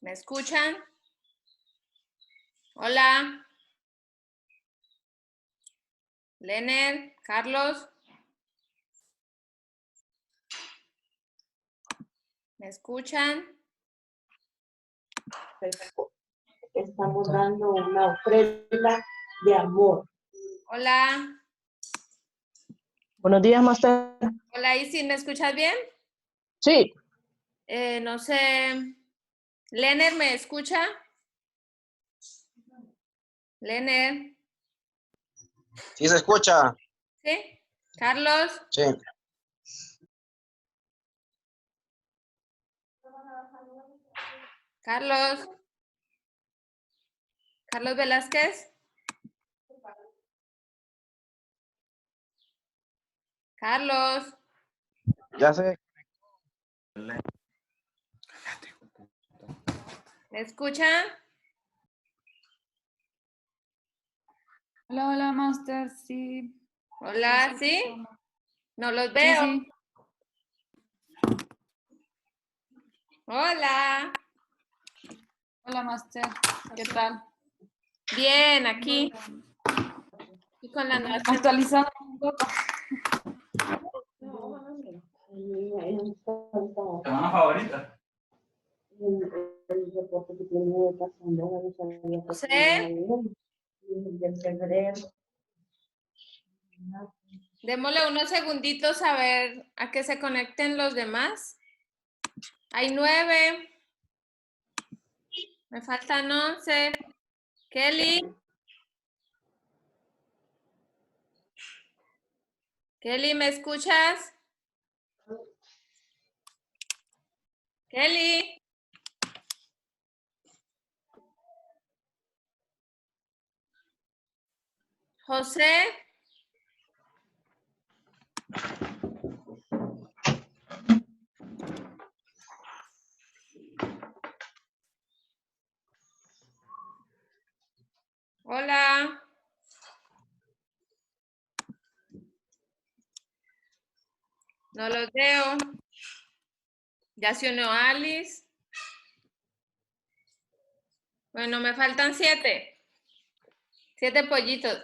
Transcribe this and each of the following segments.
¿Me escuchan? Hola. Lener, Carlos. ¿Me escuchan? Estamos dando una ofrenda de amor. Hola. Buenos días, Master. Hola, Isis, ¿me escuchas bien? Sí. No sé. Lener, ¿me escucha? Lener. Sí, se escucha. ¿Sí? Carlos. Sí. Carlos. Carlos Velázquez. Carlos. Ya sé. ¿Me escuchan? Hola, hola, Master, sí. Hola, ¿sí? No los Sí, veo. sí. Hola. Hola, Master, ¿qué tal? Bien, aquí. Y con la noche. Actualizando un poco. ¿Semana favorita? El reporte que tiene pasando a ¿Sí? de febrero. Démosle unos segunditos a ver a que se conecten los demás. Hay 9. Me faltan 11. Kelly. Kelly, ¿me escuchas? Kelly. José. Hola. No los veo. Ya se unió Alice. Bueno, me faltan 7. 7 pollitos.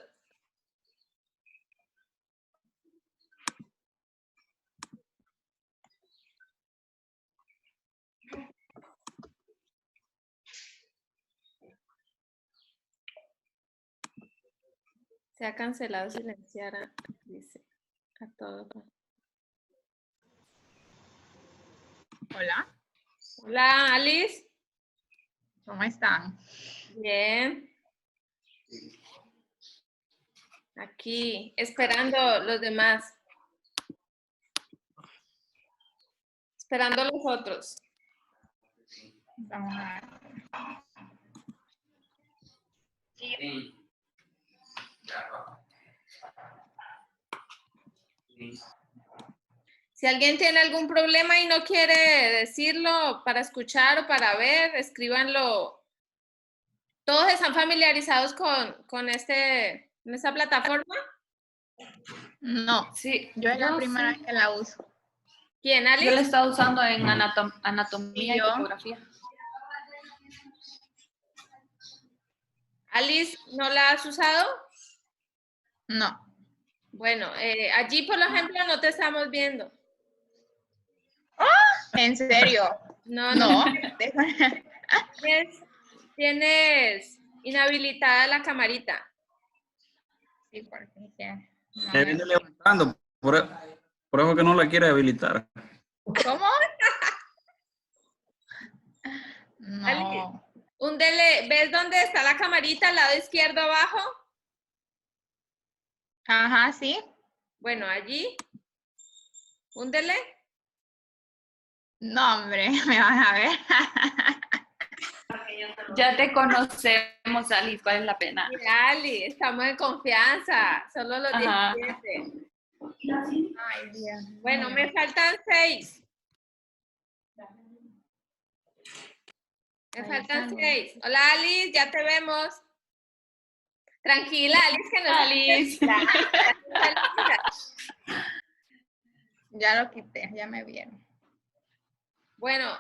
Se ha cancelado silenciar, dice a todos. Hola, Hola, Alice. ¿cómo están? Bien. Aquí, esperando los demás. Esperando los otros. Vamos a ver. Sí. Si alguien tiene algún problema y no quiere decirlo para escuchar o para ver, escríbanlo. ¿Todos están familiarizados con esta plataforma? No, Sí, yo es la yo primera sí. vez que la uso. ¿Quién, Yo Alice? la he estado usando en anatomía y ¿Y yo? topografía. ¿Alice no la has usado? No. Bueno, allí, por ejemplo, no te estamos viendo. ¿En serio? No, No. Tienes inhabilitada la camarita. Sí, porque no Me me viene gusta. levantando, por eso que no la quiere habilitar. ¿Cómo? Alice, No. ¿ves dónde está la camarita al lado izquierdo abajo? Ajá, sí. Bueno, allí. Húndele. No, hombre, me van a ver. Ya te conocemos, Alice, vale la pena. Mira, Ali, estamos en confianza. Solo los Ajá. 17. Ay, Dios Bueno, mío. me faltan 6. Me Ahí faltan están. 6. Hola, Alice, ya te vemos. Tranquila, Alice, que no Alice. Ya lo quité, ya me vieron. Bueno,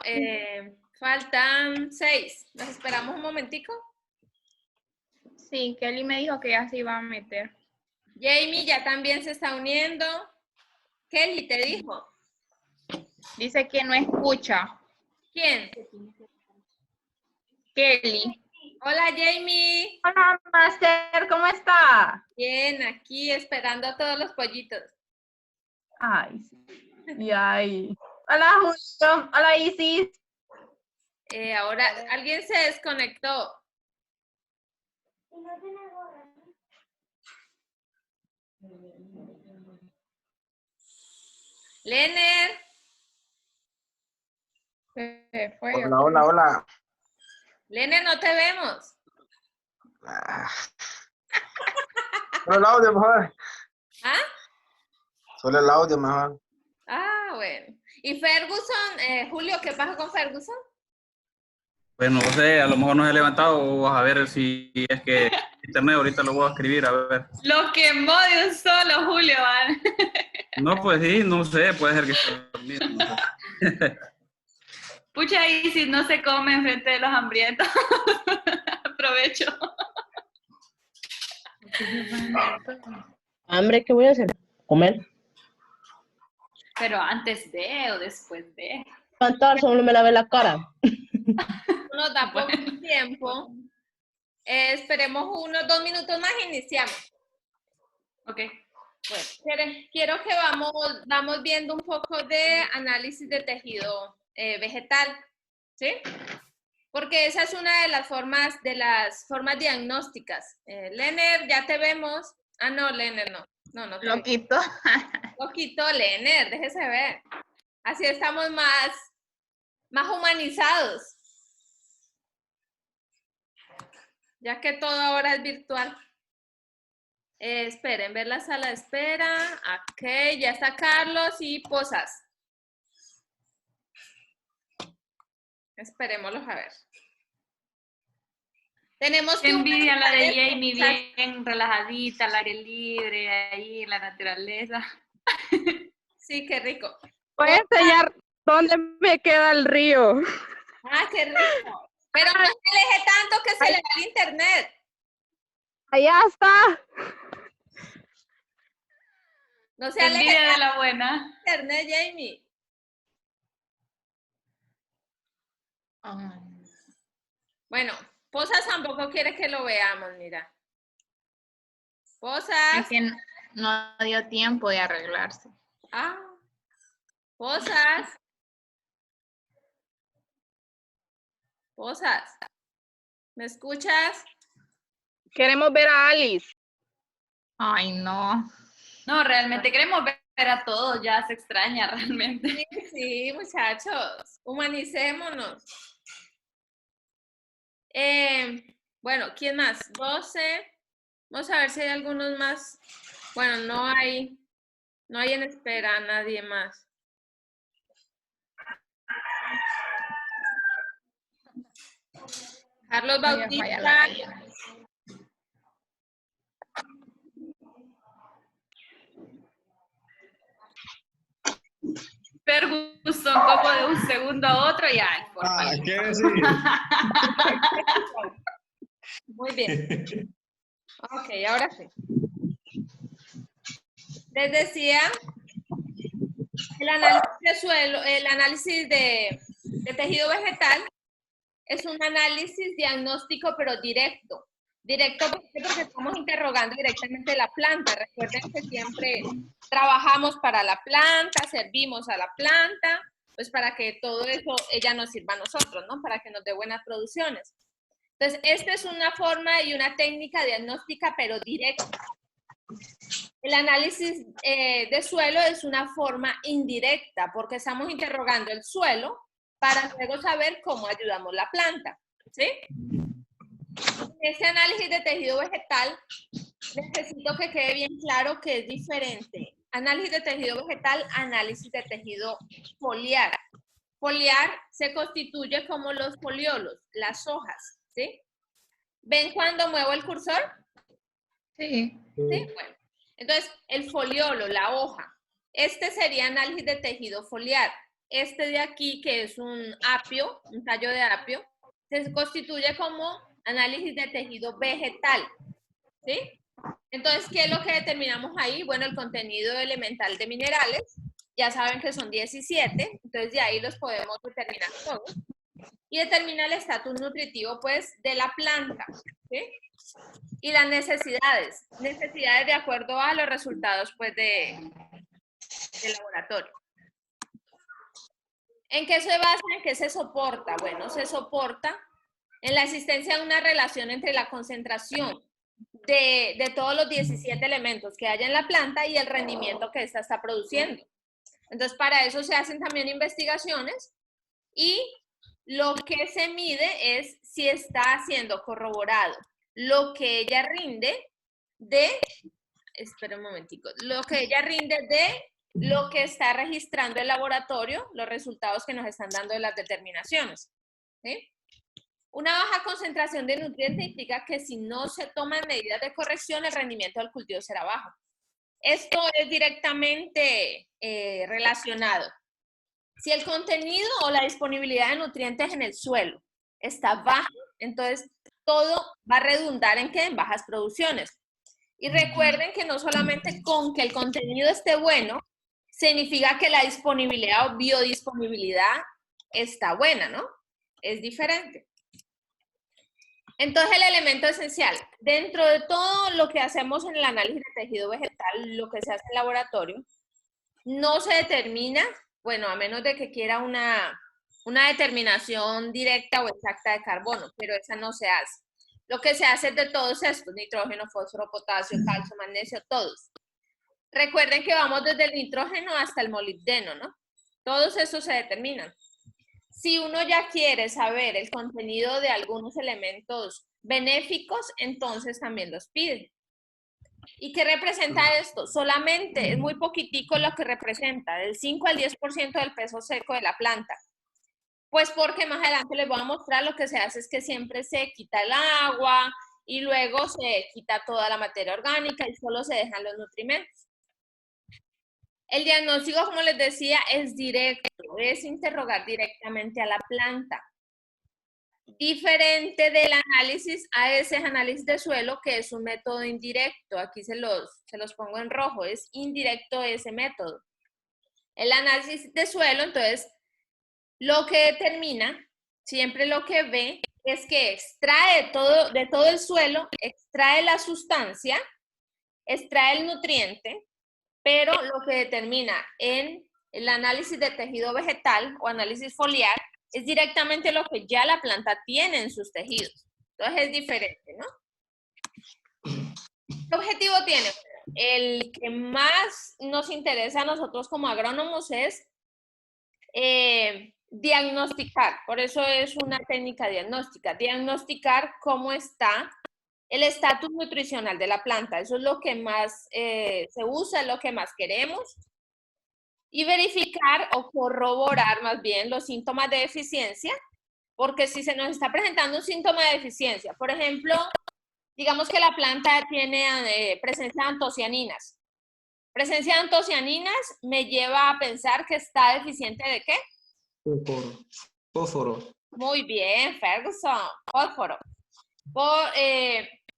Faltan 6. ¿Nos esperamos un momentico? Sí, Kelly me dijo que ya se iba a meter. Jamie ya también se está uniendo. Kelly te dijo. Dice que no escucha. ¿Quién? Kelly. Hola Jamie. Hola, Master, ¿cómo está? Bien, aquí esperando a todos los pollitos. Ay, sí. Y ay. Hola, Julio. Hola, Isis. Ahora alguien se desconectó. Lener. Se fue. Hola, hola, hola. Lener, no te vemos. Ah. Solo el audio mejor. ¿Ah? Solo el audio mejor. Ah, bueno. ¿Y Ferguson? Julio, ¿qué pasa con Ferguson? Pues no sé, a lo mejor no se ha levantado o vas a ver si es que internet ahorita lo voy a escribir, a ver. Lo quemó de un solo, Julio. ¿Vale? No, pues sí, no sé, puede ser que esté dormido. No sé. Pucha, y si no se come enfrente de los hambrientos. Aprovecho. Hambre, ¿qué voy a hacer? Comer. Pero antes de o después de. Levantar, solo me lavé la cara. Nos da poco tiempo. Esperemos unos 2 minutos más y iniciamos. Ok. Bueno, quiero que vamos viendo un poco de análisis de tejido vegetal, ¿sí? Porque esa es una de las formas diagnósticas. Lener, ya te vemos. Ah, no, Lener, no. No te Lo veo. quito. Lo quitó, Lener, déjese ver. Así estamos más humanizados. Ya que todo ahora es virtual. Esperen, ver la sala de espera. Ok, ya está Carlos y Posas. Esperémoslos a ver. Tenemos Qué que envidia la de humanizar Jamie, estas- bien relajadita, al aire libre, ahí en la naturaleza. Sí, qué rico. Voy a enseñar dónde me queda el río. Ah, qué rico. Pero no se aleje tanto que se le va el internet. Allá está. No se Qué aleje envidia de tanto la buena. del internet, Jamie. Bueno, Posas tampoco quiere que lo veamos, mira. Posas. Es que no dio tiempo de arreglarse. Ah. Posas. Posas. ¿Me escuchas? Queremos ver a Alice. Ay, no. No, realmente queremos ver a todos, ya se extraña realmente. Sí, sí, muchachos. Humanicémonos. Bueno, ¿quién más? 12. Vamos a ver si hay algunos más. Bueno, no hay en espera nadie más. Carlos Ay, ya falla la Bautista. gallina. Ferguson, como de un segundo a otro, ya. Por favor. ¿qué decir? Muy bien. Ok, ahora sí. Les decía, el análisis de suelo, el análisis de tejido vegetal es un análisis diagnóstico, pero directo. Directo porque estamos interrogando directamente la planta. Recuerden que siempre trabajamos para la planta, servimos a la planta, pues para que todo eso ella nos sirva a nosotros, ¿no? Para que nos dé buenas producciones. Entonces, esta es una forma y una técnica diagnóstica, pero directa. El análisis de suelo es una forma indirecta, porque estamos interrogando el suelo para luego saber cómo ayudamos la planta, ¿sí? Este análisis de tejido vegetal, necesito que quede bien claro que es diferente. Análisis de tejido vegetal, análisis de tejido foliar. Foliar se constituye como los foliolos, las hojas, ¿sí? ¿Ven cuando muevo el cursor? Sí. ¿Sí? Bueno, entonces el foliolo, la hoja, este sería análisis de tejido foliar. este de aquí, que es un apio, un tallo de apio, se constituye como análisis de tejido vegetal, ¿sí? Entonces, ¿qué es lo que determinamos ahí? Bueno, el contenido elemental de minerales, ya saben que son 17, entonces de ahí los podemos determinar todos. Y determina el estatus nutritivo, pues, de la planta, ¿sí? Y las necesidades de acuerdo a los resultados, pues, del laboratorio. ¿En qué se basa? ¿En qué se soporta? Bueno, se soporta en la existencia de una relación entre la concentración de todos los 17 elementos que haya en la planta y el rendimiento que ésta está produciendo. Entonces, para eso se hacen también investigaciones y lo que se mide es si está siendo corroborado lo que ella rinde de, espera un momentico, lo que ella rinde de lo que está registrando el laboratorio, los resultados que nos están dando de las determinaciones, ¿sí? Una baja concentración de nutrientes implica que si no se toman medidas de corrección, el rendimiento del cultivo será bajo. Esto es directamente relacionado. Si el contenido o la disponibilidad de nutrientes en el suelo está baja, entonces todo va a redundar en ¿qué? En bajas producciones. Y recuerden que no solamente con que el contenido esté bueno, significa que la disponibilidad o biodisponibilidad está buena, ¿no? Es diferente. Entonces, el elemento esencial, dentro de todo lo que hacemos en el análisis de tejido vegetal, lo que se hace en laboratorio, no se determina, bueno, a menos de que quiera una determinación directa o exacta de carbono, pero esa no se hace. Lo que se hace es de todos estos, nitrógeno, fósforo, potasio, calcio, magnesio, todos. Recuerden que vamos desde el nitrógeno hasta el molibdeno, ¿no? Todos estos se determinan. Si uno ya quiere saber el contenido de algunos elementos benéficos, entonces también los pide. ¿Y qué representa esto? Solamente es muy poquitico lo que representa, del 5 al 10% del peso seco de la planta. Pues porque más adelante les voy a mostrar lo que se hace es que siempre se quita el agua y luego se quita toda la materia orgánica y solo se dejan los nutrimentos. El diagnóstico, como les decía, es directo, es interrogar directamente a la planta. Diferente del análisis a ese análisis de suelo, que es un método indirecto. Aquí se los pongo en rojo, es indirecto ese método. El análisis de suelo, entonces, lo que determina, siempre lo que ve, es que extrae de todo el suelo, extrae la sustancia, extrae el nutriente, pero lo que determina en el análisis de tejido vegetal o análisis foliar es directamente lo que ya la planta tiene en sus tejidos. Entonces es diferente, ¿no? ¿Qué objetivo tiene? El que más nos interesa a nosotros como agrónomos es diagnosticar. Por eso es una técnica diagnóstica. Diagnosticar cómo está el estatus nutricional de la planta. Eso es lo que más se usa, es lo que más queremos. Y verificar o corroborar más bien los síntomas de deficiencia, porque si se nos está presentando un síntoma de deficiencia, por ejemplo, digamos que la planta tiene presencia de antocianinas. Presencia de antocianinas me lleva a pensar que está deficiente ¿de qué? Fósforo. Muy bien, Ferguson, fósforo.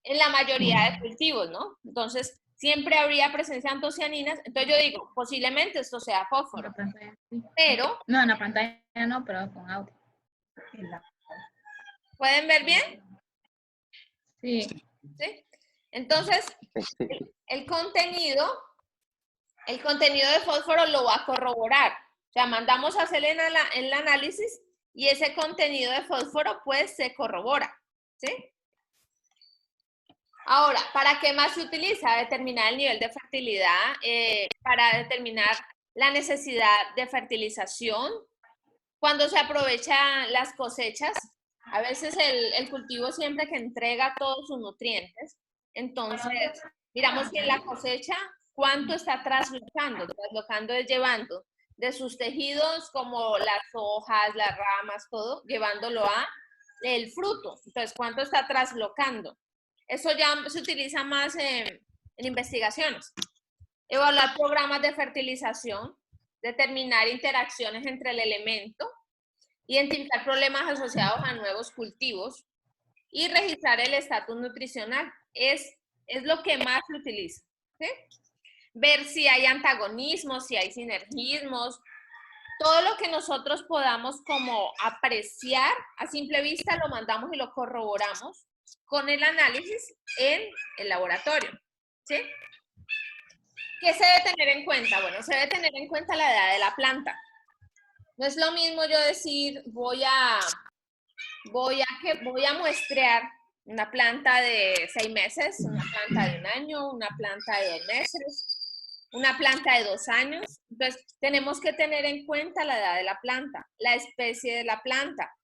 En la mayoría de cultivos, ¿no? Entonces, siempre habría presencia de antocianinas. Entonces yo digo, posiblemente esto sea fósforo. Pero... No, en la pantalla no, pero con audio. ¿Pueden ver bien? Sí. ¿Sí? Entonces, el contenido de fósforo lo va a corroborar. O sea, mandamos a hacer el análisis y ese contenido de fósforo pues se corrobora. ¿Sí? Ahora, ¿para qué más se utiliza? Determinar el nivel de fertilidad, para determinar la necesidad de fertilización. Cuando se aprovechan las cosechas, a veces el cultivo siempre que entrega todos sus nutrientes. Entonces, miramos que en la cosecha, ¿cuánto está traslocando? Traslocando es llevando de sus tejidos como las hojas, las ramas, todo, llevándolo a el fruto. Entonces, ¿cuánto está traslocando? Eso ya se utiliza más en investigaciones. Evaluar programas de fertilización. determinar interacciones entre el elemento, identificar problemas asociados a nuevos cultivos y registrar el estatus nutricional. Es lo que más se utiliza, ¿sí? Ver si hay antagonismos, si hay sinergismos, todo lo que nosotros podamos como apreciar a simple vista lo mandamos y lo corroboramos con el análisis en el laboratorio, ¿sí? ¿Qué se debe tener en cuenta? Bueno, se debe tener en cuenta la edad de la planta. No es lo mismo yo decir, voy a muestrear una planta de 6 meses, una planta de 1 año, una planta de 2 meses, una planta de 2 años. Entonces, tenemos que tener en cuenta la edad de la planta, la especie de la planta.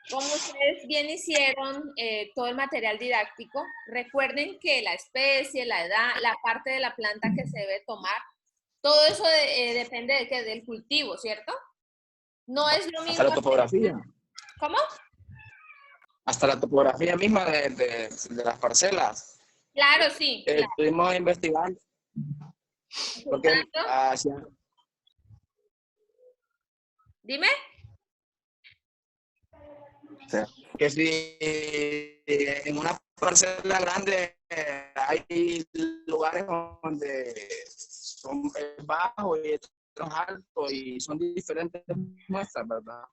Como ustedes bien hicieron todo el material didáctico, recuerden que la especie, la edad, la parte de la planta que se debe tomar, todo eso depende del cultivo, ¿cierto? No es lo mismo. Hasta la topografía. ¿Cómo? Hasta la topografía misma de las parcelas. Claro, sí. Claro. Estuvimos investigando. Porque Dime. Que si en una parcela grande hay lugares donde son bajos y otros altos y son diferentes muestras, ¿verdad?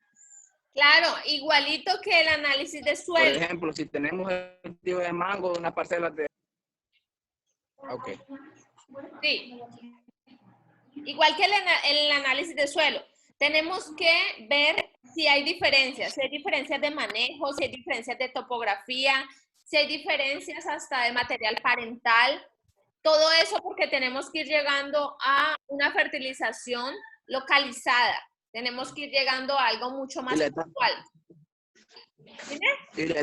Claro, igualito que el análisis de suelo. Por ejemplo, si tenemos el cultivo de mango, una parcela de... Ok. Sí. Igual que el análisis de suelo. Tenemos que ver si hay diferencias de manejo, si hay diferencias de topografía, si hay diferencias hasta de material parental. Todo eso porque tenemos que ir llegando a una fertilización localizada. Tenemos que ir llegando a algo mucho más puntual. ¿Y la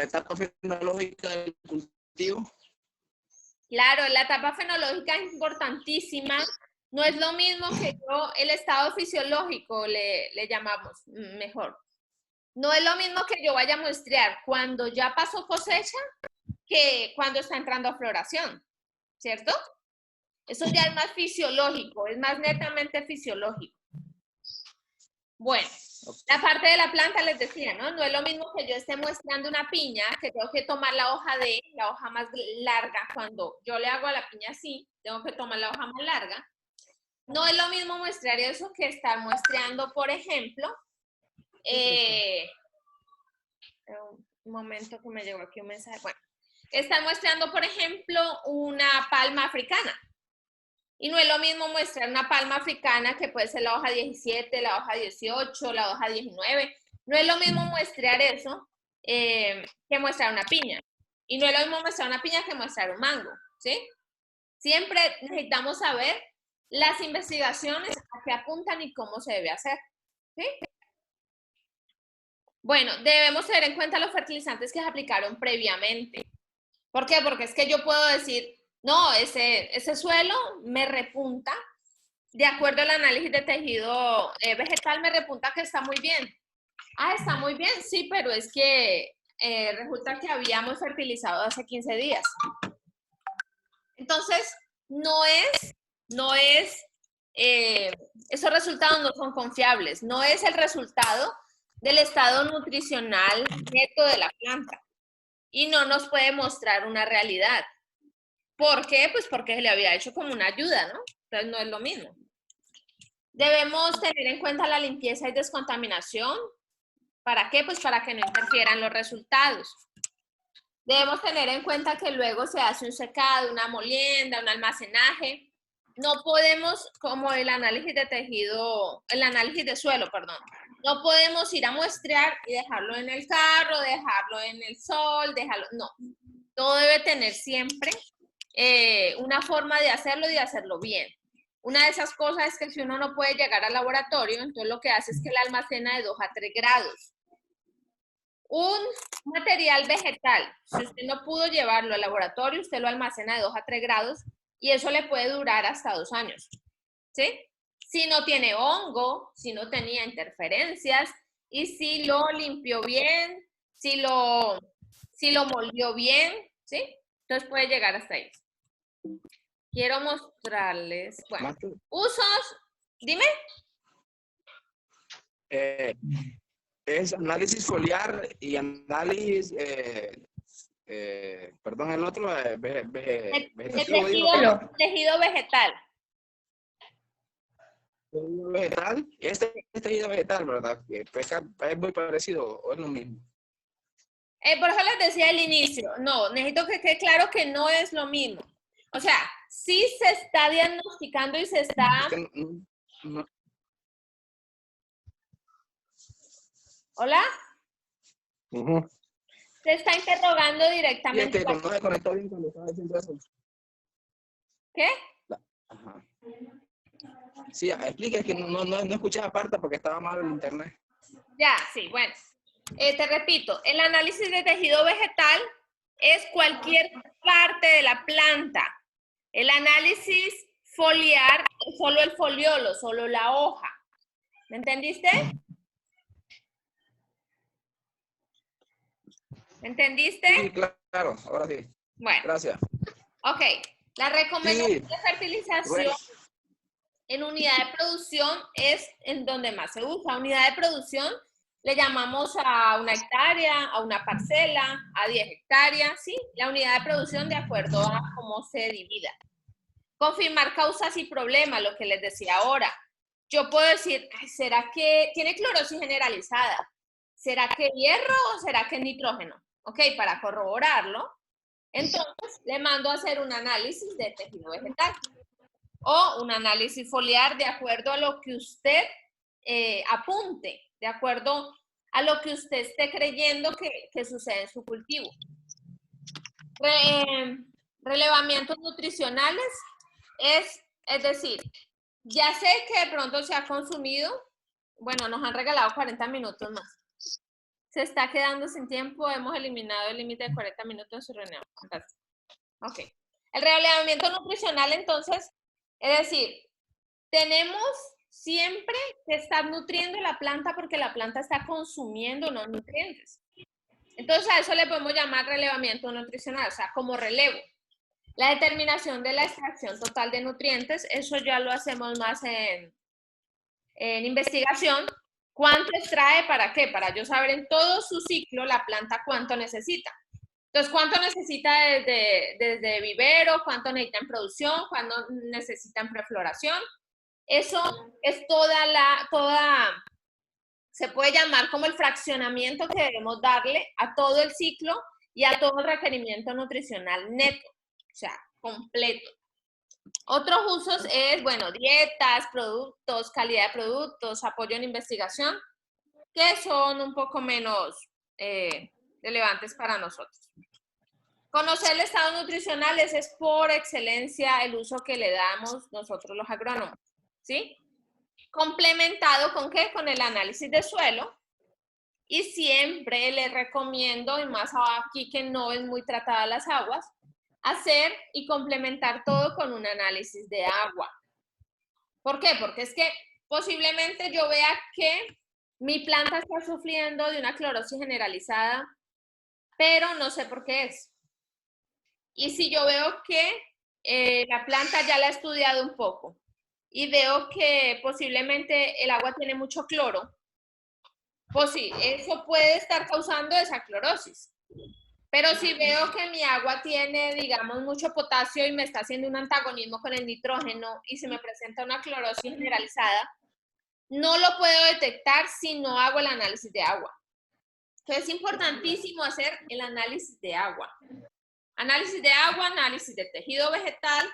etapa fenológica del cultivo? Claro, la etapa fenológica es importantísima. No es lo mismo que el estado fisiológico le llamamos mejor. No es lo mismo que yo vaya a muestrear cuando ya pasó cosecha que cuando está entrando a floración, ¿cierto? Eso ya es más fisiológico, es más netamente fisiológico. Bueno, la parte de la planta les decía, ¿no? No es lo mismo que yo esté muestreando una piña, que tengo que tomar la hoja más larga. Cuando yo le hago a la piña así, tengo que tomar la hoja más larga. No es lo mismo muestrear eso que estar muestreando, por ejemplo, un momento que me llegó aquí un mensaje. Bueno, estar muestreando, por ejemplo, una palma africana. Y no es lo mismo muestrar una palma africana que puede ser la hoja 17, la hoja 18, la hoja 19. No es lo mismo muestrear eso que muestrar una piña. Y no es lo mismo muestrar una piña que muestrar un mango, ¿sí? Siempre necesitamos saber las investigaciones a qué apuntan y cómo se debe hacer, ¿sí? Bueno, debemos tener en cuenta los fertilizantes que se aplicaron previamente. ¿Por qué? Porque es que yo puedo decir, no, ese suelo me repunta, de acuerdo al análisis de tejido vegetal, me repunta que está muy bien. Ah, está muy bien, sí, pero es que resulta que habíamos fertilizado hace 15 días. Entonces, esos resultados no son confiables, no es el resultado del estado nutricional neto de la planta y no nos puede mostrar una realidad. ¿Por qué? Pues porque se le había hecho como una ayuda, ¿no? Entonces no es lo mismo. Debemos tener en cuenta la limpieza y descontaminación. ¿Para qué? Pues para que no interfieran los resultados. Debemos tener en cuenta que luego se hace un secado, una molienda, un almacenaje. No podemos, como el análisis de tejido, el análisis de suelo, perdón, no podemos ir a muestrear y dejarlo en el carro, dejarlo en el sol, no. Todo debe tener siempre una forma de hacerlo y de hacerlo bien. Una de esas cosas es que si uno no puede llegar al laboratorio, entonces lo que hace es que la almacena de 2 a 3 grados. Un material vegetal, si usted no pudo llevarlo al laboratorio, usted lo almacena de 2 a 3 grados y eso le puede durar hasta 2 años, ¿sí? Si no tiene hongo, si no tenía interferencias y si lo limpió bien, si lo molió bien, ¿sí? Entonces puede llegar hasta ahí. quiero mostrarles, bueno, Más que- usos, dime. Es análisis foliar y análisis, perdón, el otro, De vegetativo, dijo. tejido vegetal. Tejido vegetal. Este es tejido vegetal, ¿verdad? Es muy parecido, o es lo mismo. Por eso les decía al inicio, no, necesito que quede claro que no es lo mismo. O sea, sí se está diagnosticando y se está... Es que no- ¿Hola? Ujú. Se está interrogando Y es directamente. que cuando se conectó bien cuando estaba diciendo eso. ¿Qué? Ajá. Sí, explica, es que no escuché aparte porque estaba mal el internet. Ya, sí, bueno. Te repito, el análisis de tejido vegetal es cualquier parte de la planta. El análisis foliar es solo el foliolo, solo la hoja. ¿Me entendiste? ¿Me entendiste? Sí, claro, ahora sí. Bueno, Gracias. ok. La recomendación Sí. de fertilización Bueno, en unidad de producción es en donde más se usa. Unidad de producción le llamamos a una hectárea, a una parcela, a 10 hectáreas, ¿sí? La unidad de producción de acuerdo a cómo se divida. Confirmar causas y problemas, lo que les decía ahora. Yo puedo decir, ay, ¿será que tiene clorosis generalizada? ¿Será que hierro o será que nitrógeno? Ok, para corroborarlo, entonces le mando a hacer un análisis de tejido vegetal o un análisis foliar de acuerdo a lo que usted apunte, de acuerdo a lo que usted esté creyendo que sucede en su cultivo. Relevamientos nutricionales es decir, ya sé que de pronto se ha consumido, bueno, nos han regalado 40 minutos más. Se está quedando sin tiempo, hemos eliminado el límite de 40 minutos en su reunión. Fantástico. Ok. El relevamiento nutricional, entonces, es decir, tenemos siempre que estar nutriendo la planta porque la planta está consumiendo unos nutrientes. Entonces, a eso le podemos llamar relevamiento nutricional, o sea, como relevo. La determinación de la extracción total de nutrientes, eso ya lo hacemos más en investigación. ¿Cuánto extrae? ¿Para qué? Para yo saber en todo su ciclo la planta cuánto necesita. Entonces, ¿cuánto necesita desde vivero? ¿Cuánto necesita en producción? ¿Cuánto necesita en prefloración? Eso es se puede llamar como el fraccionamiento que debemos darle a todo el ciclo y a todo el requerimiento nutricional neto, o sea, completo. Otros usos es, bueno, dietas, productos, calidad de productos, apoyo en investigación, que son un poco menos relevantes para nosotros. Conocer el estado nutricional es por excelencia el uso que le damos nosotros los agrónomos, ¿sí? Complementado con ¿qué? Con el análisis de suelo. Y siempre les recomiendo, y más aquí que no es muy tratada las aguas, hacer y complementar todo con un análisis de agua. ¿Por qué? Porque es que posiblemente yo vea que mi planta está sufriendo de una clorosis generalizada, pero no sé por qué es. Y si yo veo que la planta ya la he estudiado un poco y veo que posiblemente el agua tiene mucho cloro, pues sí, eso puede estar causando esa clorosis. Pero si veo que mi agua tiene, digamos, mucho potasio y me está haciendo un antagonismo con el nitrógeno y se me presenta una clorosis generalizada, no lo puedo detectar si no hago el análisis de agua. Entonces es importantísimo hacer el análisis de agua. Análisis de agua, análisis de tejido vegetal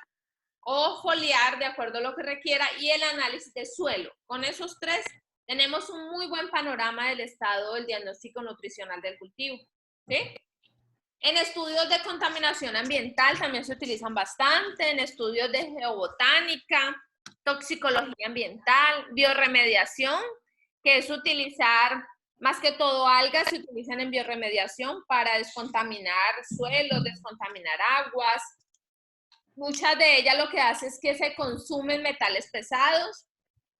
o foliar de acuerdo a lo que requiera y el análisis de suelo. Con esos tres tenemos un muy buen panorama del estado del diagnóstico nutricional del cultivo. ¿Sí? En estudios de contaminación ambiental también se utilizan bastante, en estudios de geobotánica, toxicología ambiental, biorremediación, que es utilizar más que todo algas, se utilizan en biorremediación para descontaminar suelos, descontaminar aguas. Muchas de ellas lo que hace es que se consumen metales pesados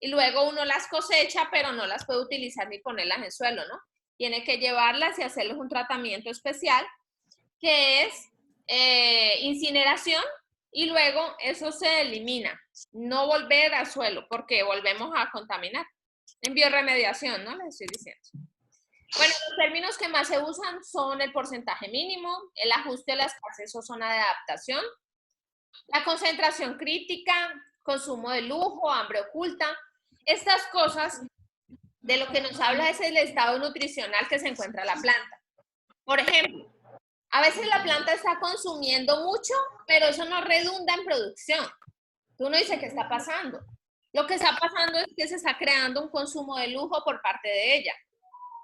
y luego uno las cosecha, pero no las puede utilizar ni ponerlas en suelo, ¿no? Tiene que llevarlas y hacerles un tratamiento especial que es incineración y luego eso se elimina. No volver al suelo, porque volvemos a contaminar. En biorremediación, ¿no? Les estoy diciendo. Bueno, los términos que más se usan son el porcentaje mínimo, el ajuste de la escasez o zona de adaptación, la concentración crítica, consumo de lujo, hambre oculta. Estas cosas de lo que nos habla es el estado nutricional que se encuentra la planta. Por ejemplo, a veces la planta está consumiendo mucho, pero eso no redunda en producción. Tú no dices qué está pasando. Lo que está pasando es que se está creando un consumo de lujo por parte de ella.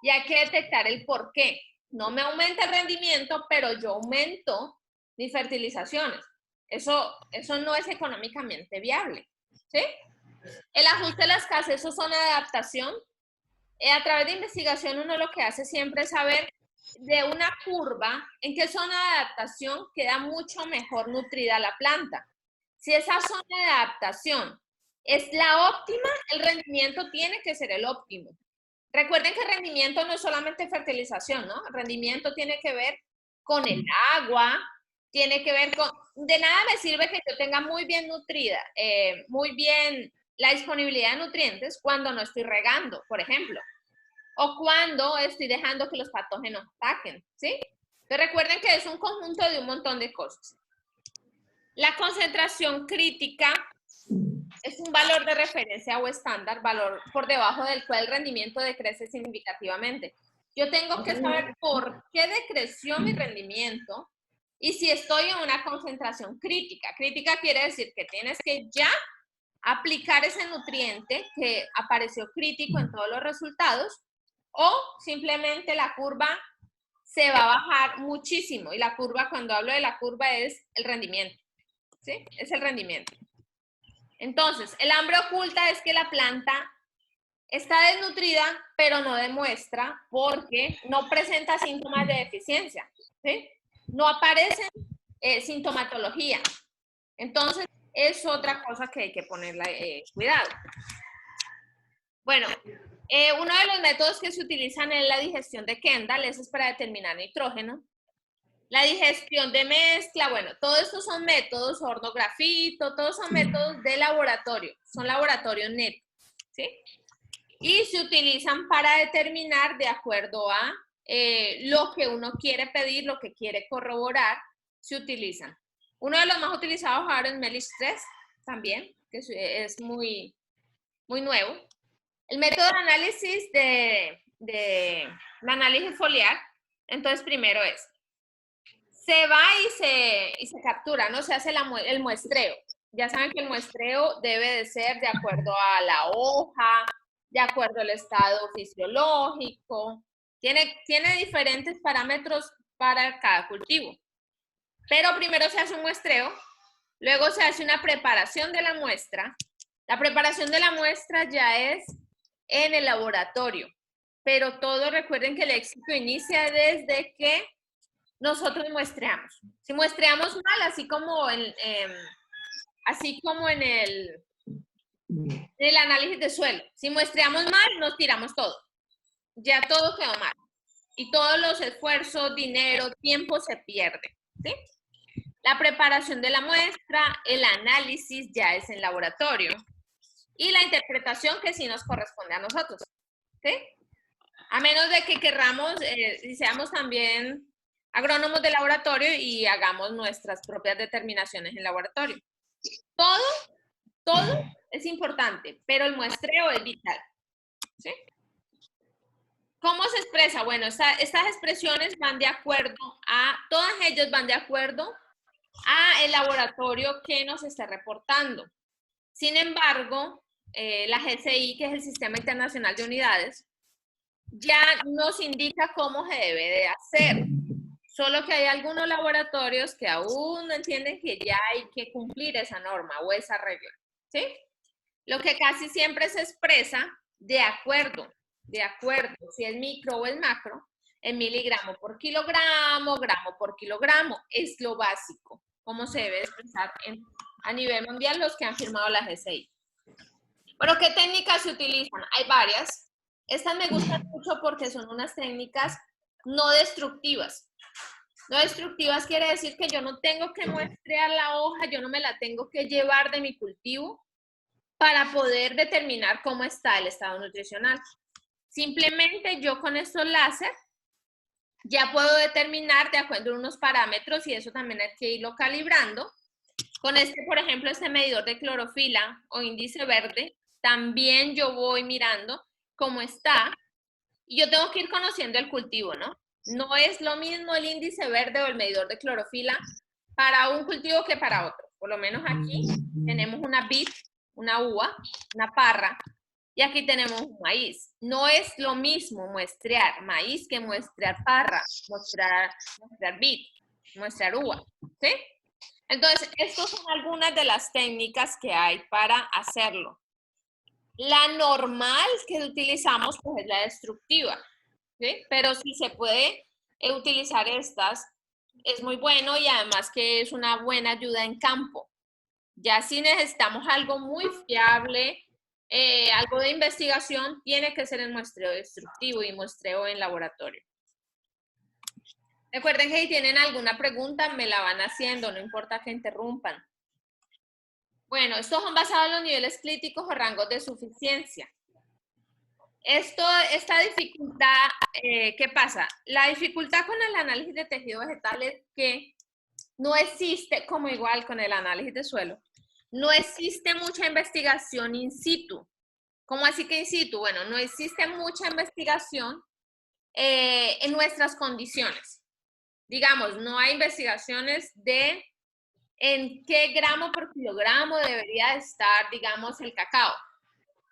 Y hay que detectar el por qué. No me aumenta el rendimiento, pero yo aumento mis fertilizaciones. Eso no es económicamente viable. ¿Sí? El ajuste de la escasez o zona de adaptación. A través de investigación uno lo que hace siempre es saber de una curva en qué zona de adaptación queda mucho mejor nutrida la planta. Si esa zona de adaptación es la óptima, el rendimiento tiene que ser el óptimo. Recuerden que el rendimiento no es solamente fertilización, ¿no? El rendimiento tiene que ver con el agua, tiene que ver con... De nada me sirve que yo tenga muy bien nutrida, muy bien la disponibilidad de nutrientes cuando no estoy regando, por ejemplo. O cuando estoy dejando que los patógenos ataquen, ¿sí? Entonces recuerden que es un conjunto de un montón de cosas. La concentración crítica es un valor de referencia o estándar, valor por debajo del cual el rendimiento decrece significativamente. Yo tengo que saber por qué decreció mi rendimiento y si estoy en una concentración crítica. Crítica quiere decir que tienes que ya aplicar ese nutriente que apareció crítico en todos los resultados, o simplemente la curva se va a bajar muchísimo. Y la curva, cuando hablo de la curva, es el rendimiento. ¿Sí? Es el rendimiento. Entonces, el hambre oculta es que la planta está desnutrida, pero no demuestra porque no presenta síntomas de deficiencia. ¿Sí? No aparecen sintomatología. Entonces, es otra cosa que hay que ponerle cuidado. Bueno, uno de los métodos que se utilizan es la digestión de Kendall, eso es para determinar nitrógeno. La digestión de mezcla, bueno, todos estos son métodos, horno grafito, todos son métodos de laboratorio, son laboratorios netos, ¿sí? Y se utilizan para determinar de acuerdo a lo que uno quiere pedir, lo que quiere corroborar, se utilizan. Uno de los más utilizados ahora es MELIS 3, también, que es muy nuevo. El método de análisis de análisis foliar, entonces primero es, se va y se captura, ¿no? Se hace el muestreo. Ya saben que el muestreo debe de ser de acuerdo a la hoja, de acuerdo al estado fisiológico. Tiene diferentes parámetros para cada cultivo. Pero primero se hace un muestreo, luego se hace una preparación de la muestra. La preparación de la muestra ya es en el laboratorio, pero todo recuerden que el éxito inicia desde que nosotros muestreamos. Si muestreamos mal, así como en el análisis de suelo, si muestreamos mal, nos tiramos todo. Ya todo quedó mal. Y todos los esfuerzos, dinero, tiempo se pierden, ¿sí? La preparación de la muestra, el análisis ya es en laboratorio. Y la interpretación que sí nos corresponde a nosotros, ¿sí? A menos de que querramos y seamos también agrónomos de laboratorio y hagamos nuestras propias determinaciones en laboratorio. Todo es importante, pero el muestreo es vital, ¿sí? ¿Cómo se expresa? Bueno, estas expresiones van de acuerdo todas ellas van de acuerdo a el laboratorio que nos esté reportando. Sin embargo, la GCI, que es el Sistema Internacional de Unidades, ya nos indica cómo se debe de hacer. Solo que hay algunos laboratorios que aún no entienden que ya hay que cumplir esa norma o esa regla, ¿sí? Lo que casi siempre se expresa de acuerdo, si es micro o es macro, en miligramo por kilogramo, gramo por kilogramo, es lo básico, cómo se debe expresar a nivel mundial los que han firmado la GCI. ¿Pero qué técnicas se utilizan? Hay varias. Estas me gustan mucho porque son unas técnicas no destructivas. No destructivas quiere decir que yo no tengo que muestrear la hoja, yo no me la tengo que llevar de mi cultivo para poder determinar cómo está el estado nutricional. Simplemente yo con estos láser ya puedo determinar de acuerdo a unos parámetros y eso también hay que irlo calibrando. Con este, por ejemplo, este medidor de clorofila o índice verde, también yo voy mirando cómo está y yo tengo que ir conociendo el cultivo, ¿no? No es lo mismo el índice verde o el medidor de clorofila para un cultivo que para otro. Por lo menos aquí tenemos una vid, una uva, una parra, y aquí tenemos un maíz. No es lo mismo muestrear maíz que muestrear parra, muestrear vid, muestrear uva, ¿sí? Entonces, estas son algunas de las técnicas que hay para hacerlo. La normal que utilizamos pues, es la destructiva, ¿sí? Pero si se puede utilizar estas, es muy bueno y además que es una buena ayuda en campo. Ya si necesitamos algo muy fiable, algo de investigación, tiene que ser el muestreo destructivo y muestreo en laboratorio. Recuerden que si tienen alguna pregunta, me la van haciendo, no importa que interrumpan. Bueno, estos son basados en los niveles críticos o rangos de suficiencia. Esta dificultad, ¿qué pasa? La dificultad con el análisis de tejido vegetal es que no existe, como igual con el análisis de suelo, no existe mucha investigación in situ. ¿Cómo así que in situ? Bueno, no existe mucha investigación en nuestras condiciones. Digamos, no hay investigaciones de en qué gramo por kilogramo debería estar, digamos, el cacao.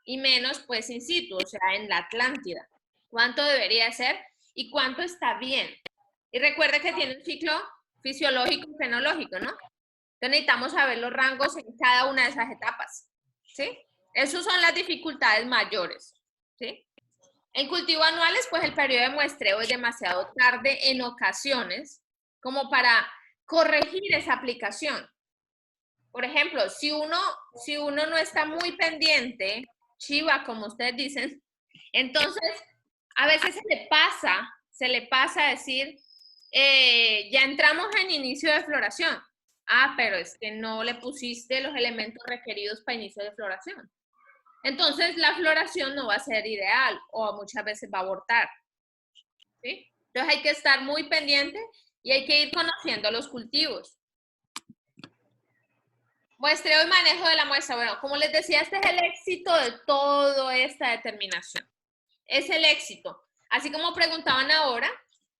Y menos, pues, in situ, o sea, en la Atlántida. ¿Cuánto debería ser y cuánto está bien? Y recuerda que tiene un ciclo fisiológico y fenológico, ¿no? Entonces necesitamos saber los rangos en cada una de esas etapas, ¿sí? Esas son las dificultades mayores, ¿sí? En cultivos anuales, pues el periodo de muestreo es demasiado tarde en ocasiones como para corregir esa aplicación. Por ejemplo, si uno no está muy pendiente, chiva, como ustedes dicen, entonces a veces se le pasa a decir, ya entramos en inicio de floración. Ah, pero es que no le pusiste los elementos requeridos para inicio de floración. Entonces la floración no va a ser ideal o muchas veces va a abortar, ¿sí? Entonces hay que estar muy pendiente y hay que ir conociendo los cultivos. Muestreo y manejo de la muestra. Bueno, como les decía, este es el éxito de toda esta determinación. Es el éxito. Así como preguntaban ahora,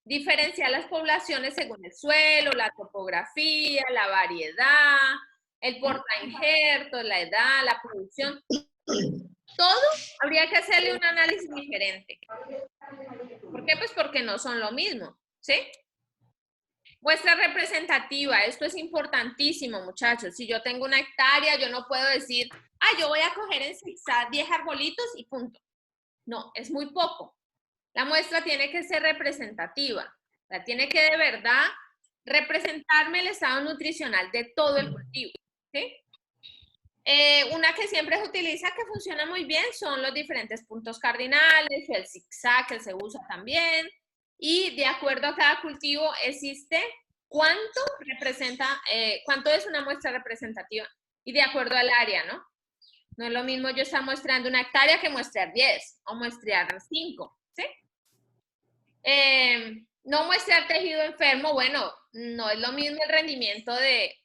diferenciar las poblaciones según el suelo, la topografía, la variedad, el portainjerto, la edad, la producción. Todo habría que hacerle un análisis diferente. ¿Por qué? Pues porque no son lo mismo, ¿sí? Muestra representativa, esto es importantísimo, muchachos. Si yo tengo una hectárea, yo no puedo decir, yo voy a coger en zigzag 10 arbolitos y punto. No, es muy poco. La muestra tiene que ser representativa. O sea, tiene que de verdad representarme el estado nutricional de todo el cultivo, ¿sí? Una que siempre se utiliza, que funciona muy bien, son los diferentes puntos cardinales, el zigzag que se usa también. Y de acuerdo a cada cultivo existe cuánto representa, cuánto es una muestra representativa y de acuerdo al área, ¿no? No es lo mismo yo estar muestrando una hectárea que muestrear 10 o muestrear 5, ¿sí? No muestrear tejido enfermo, bueno, no es lo mismo el rendimiento de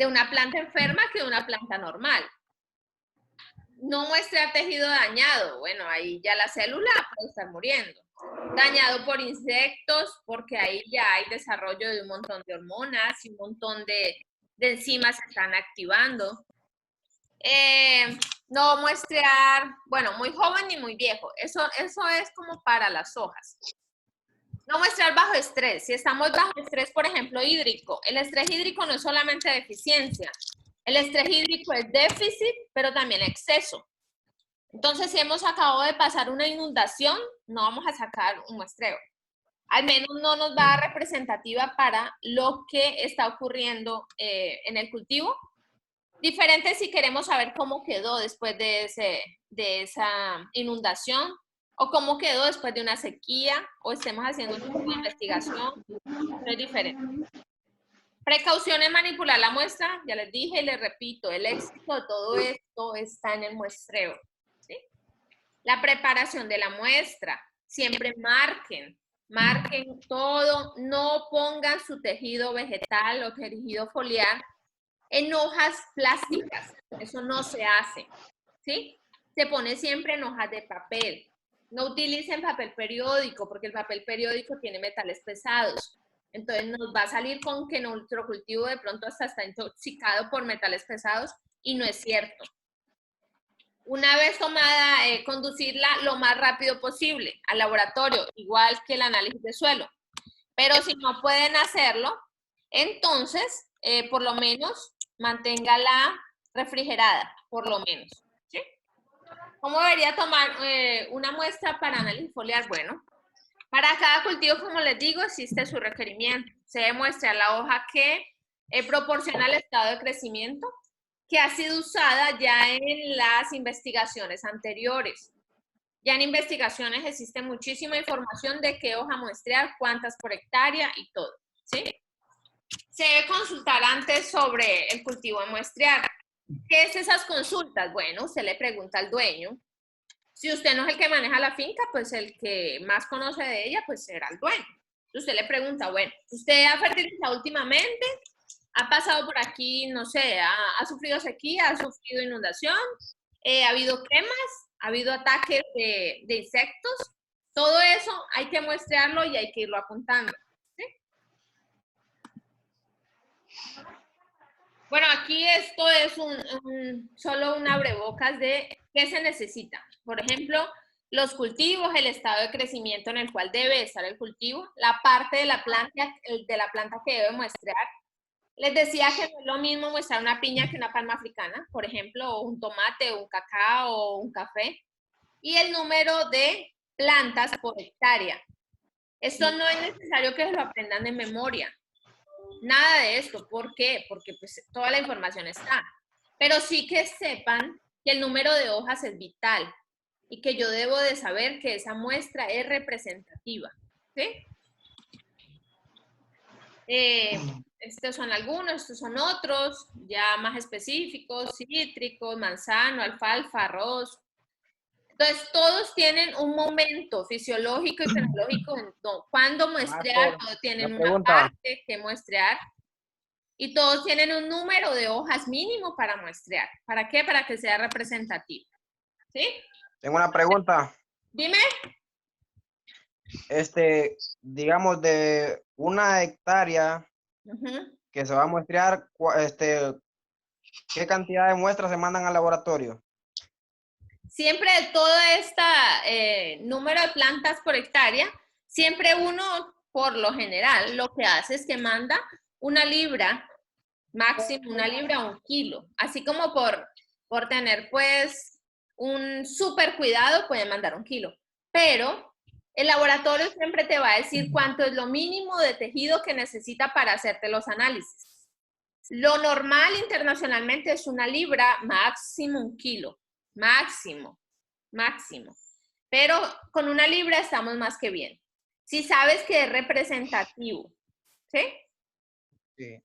una planta enferma que de una planta normal. No muestrear tejido dañado, bueno, ahí ya la célula puede estar muriendo. Dañado por insectos, porque ahí ya hay desarrollo de un montón de hormonas y un montón de enzimas se están activando. No muestrear, bueno, muy joven ni muy viejo. Eso es como para las hojas. No muestrear bajo estrés. Si estamos bajo estrés, por ejemplo, hídrico. El estrés hídrico no es solamente deficiencia. El estrés hídrico es déficit, pero también exceso. Entonces, si hemos acabado de pasar una inundación, no vamos a sacar un muestreo. Al menos no nos va a dar representativa para lo que está ocurriendo en el cultivo. Diferente si queremos saber cómo quedó después de esa inundación. o cómo quedó después de una sequía, o estemos haciendo un tipo de investigación, es diferente. Precaución en manipular la muestra, ya les dije y les repito, el éxito de todo esto está en el muestreo, ¿sí? La preparación de la muestra, siempre marquen todo, no pongan su tejido vegetal o tejido foliar en hojas plásticas, eso no se hace, ¿sí? Se pone siempre en hojas de papel. No utilicen papel periódico, porque el papel periódico tiene metales pesados. Entonces nos va a salir con que nuestro cultivo de pronto hasta está intoxicado por metales pesados, y no es cierto. Una vez tomada, conducirla lo más rápido posible al laboratorio, igual que el análisis de suelo. Pero si no pueden hacerlo, entonces, por lo menos, manténgala refrigerada, por lo menos. ¿Sí? ¿Cómo debería tomar una muestra para análisis foliar? Bueno, para cada cultivo, como les digo, existe su requerimiento. Se demuestra la hoja que proporciona el estado de crecimiento, que ha sido usada ya en las investigaciones anteriores. Ya en investigaciones existe muchísima información de qué hoja muestrear, cuántas por hectárea y todo, ¿sí? Se debe consultar antes sobre el cultivo de muestrear. ¿Qué es esas consultas? Bueno, usted le pregunta al dueño. Si usted no es el que maneja la finca, pues el que más conoce de ella, pues será el dueño. Usted le pregunta, bueno, ¿usted ha fertilizado últimamente? ¿Ha pasado por aquí, no sé, ha sufrido sequía, ha sufrido inundación? ¿Ha habido quemas? ¿Ha habido ataques de insectos? Todo eso hay que muestrearlo y hay que irlo apuntando, ¿sí? Bueno, aquí esto es solo un abrebocas de qué se necesita. Por ejemplo, los cultivos, el estado de crecimiento en el cual debe estar el cultivo, la parte de la planta que debe muestrear. Les decía que no es lo mismo muestrar una piña que una palma africana, por ejemplo, o un tomate, o un cacao, o un café. Y el número de plantas por hectárea. Esto no es necesario que lo aprendan de memoria. Nada de esto. ¿Por qué? Porque pues toda la información está. Pero sí que sepan que el número de hojas es vital y que yo debo de saber que esa muestra es representativa. ¿Sí? Estos son algunos, estos son otros, ya más específicos, cítricos, manzano, alfalfa, arroz. Entonces, todos tienen un momento fisiológico y fenológico cuando muestrear, todos tienen una parte que muestrear, y todos tienen un número de hojas mínimo para muestrear. ¿Para qué? Para que sea representativo. ¿Sí? Tengo una pregunta. Dime. Digamos, de 1 hectárea que se va a muestrear, ¿qué cantidad de muestras se mandan al laboratorio? Siempre de todo este número de plantas por hectárea, siempre uno, por lo general, lo que hace es que manda 1 libra, máximo 1 libra o 1 kilo. Así como por tener, pues, un súper cuidado, pueden mandar 1 kilo. Pero el laboratorio siempre te va a decir cuánto es lo mínimo de tejido que necesita para hacerte los análisis. Lo normal internacionalmente es 1 libra, máximo 1 kilo. Máximo. Pero con 1 libra estamos más que bien. Si sabes que es representativo. ¿Sí? Sí.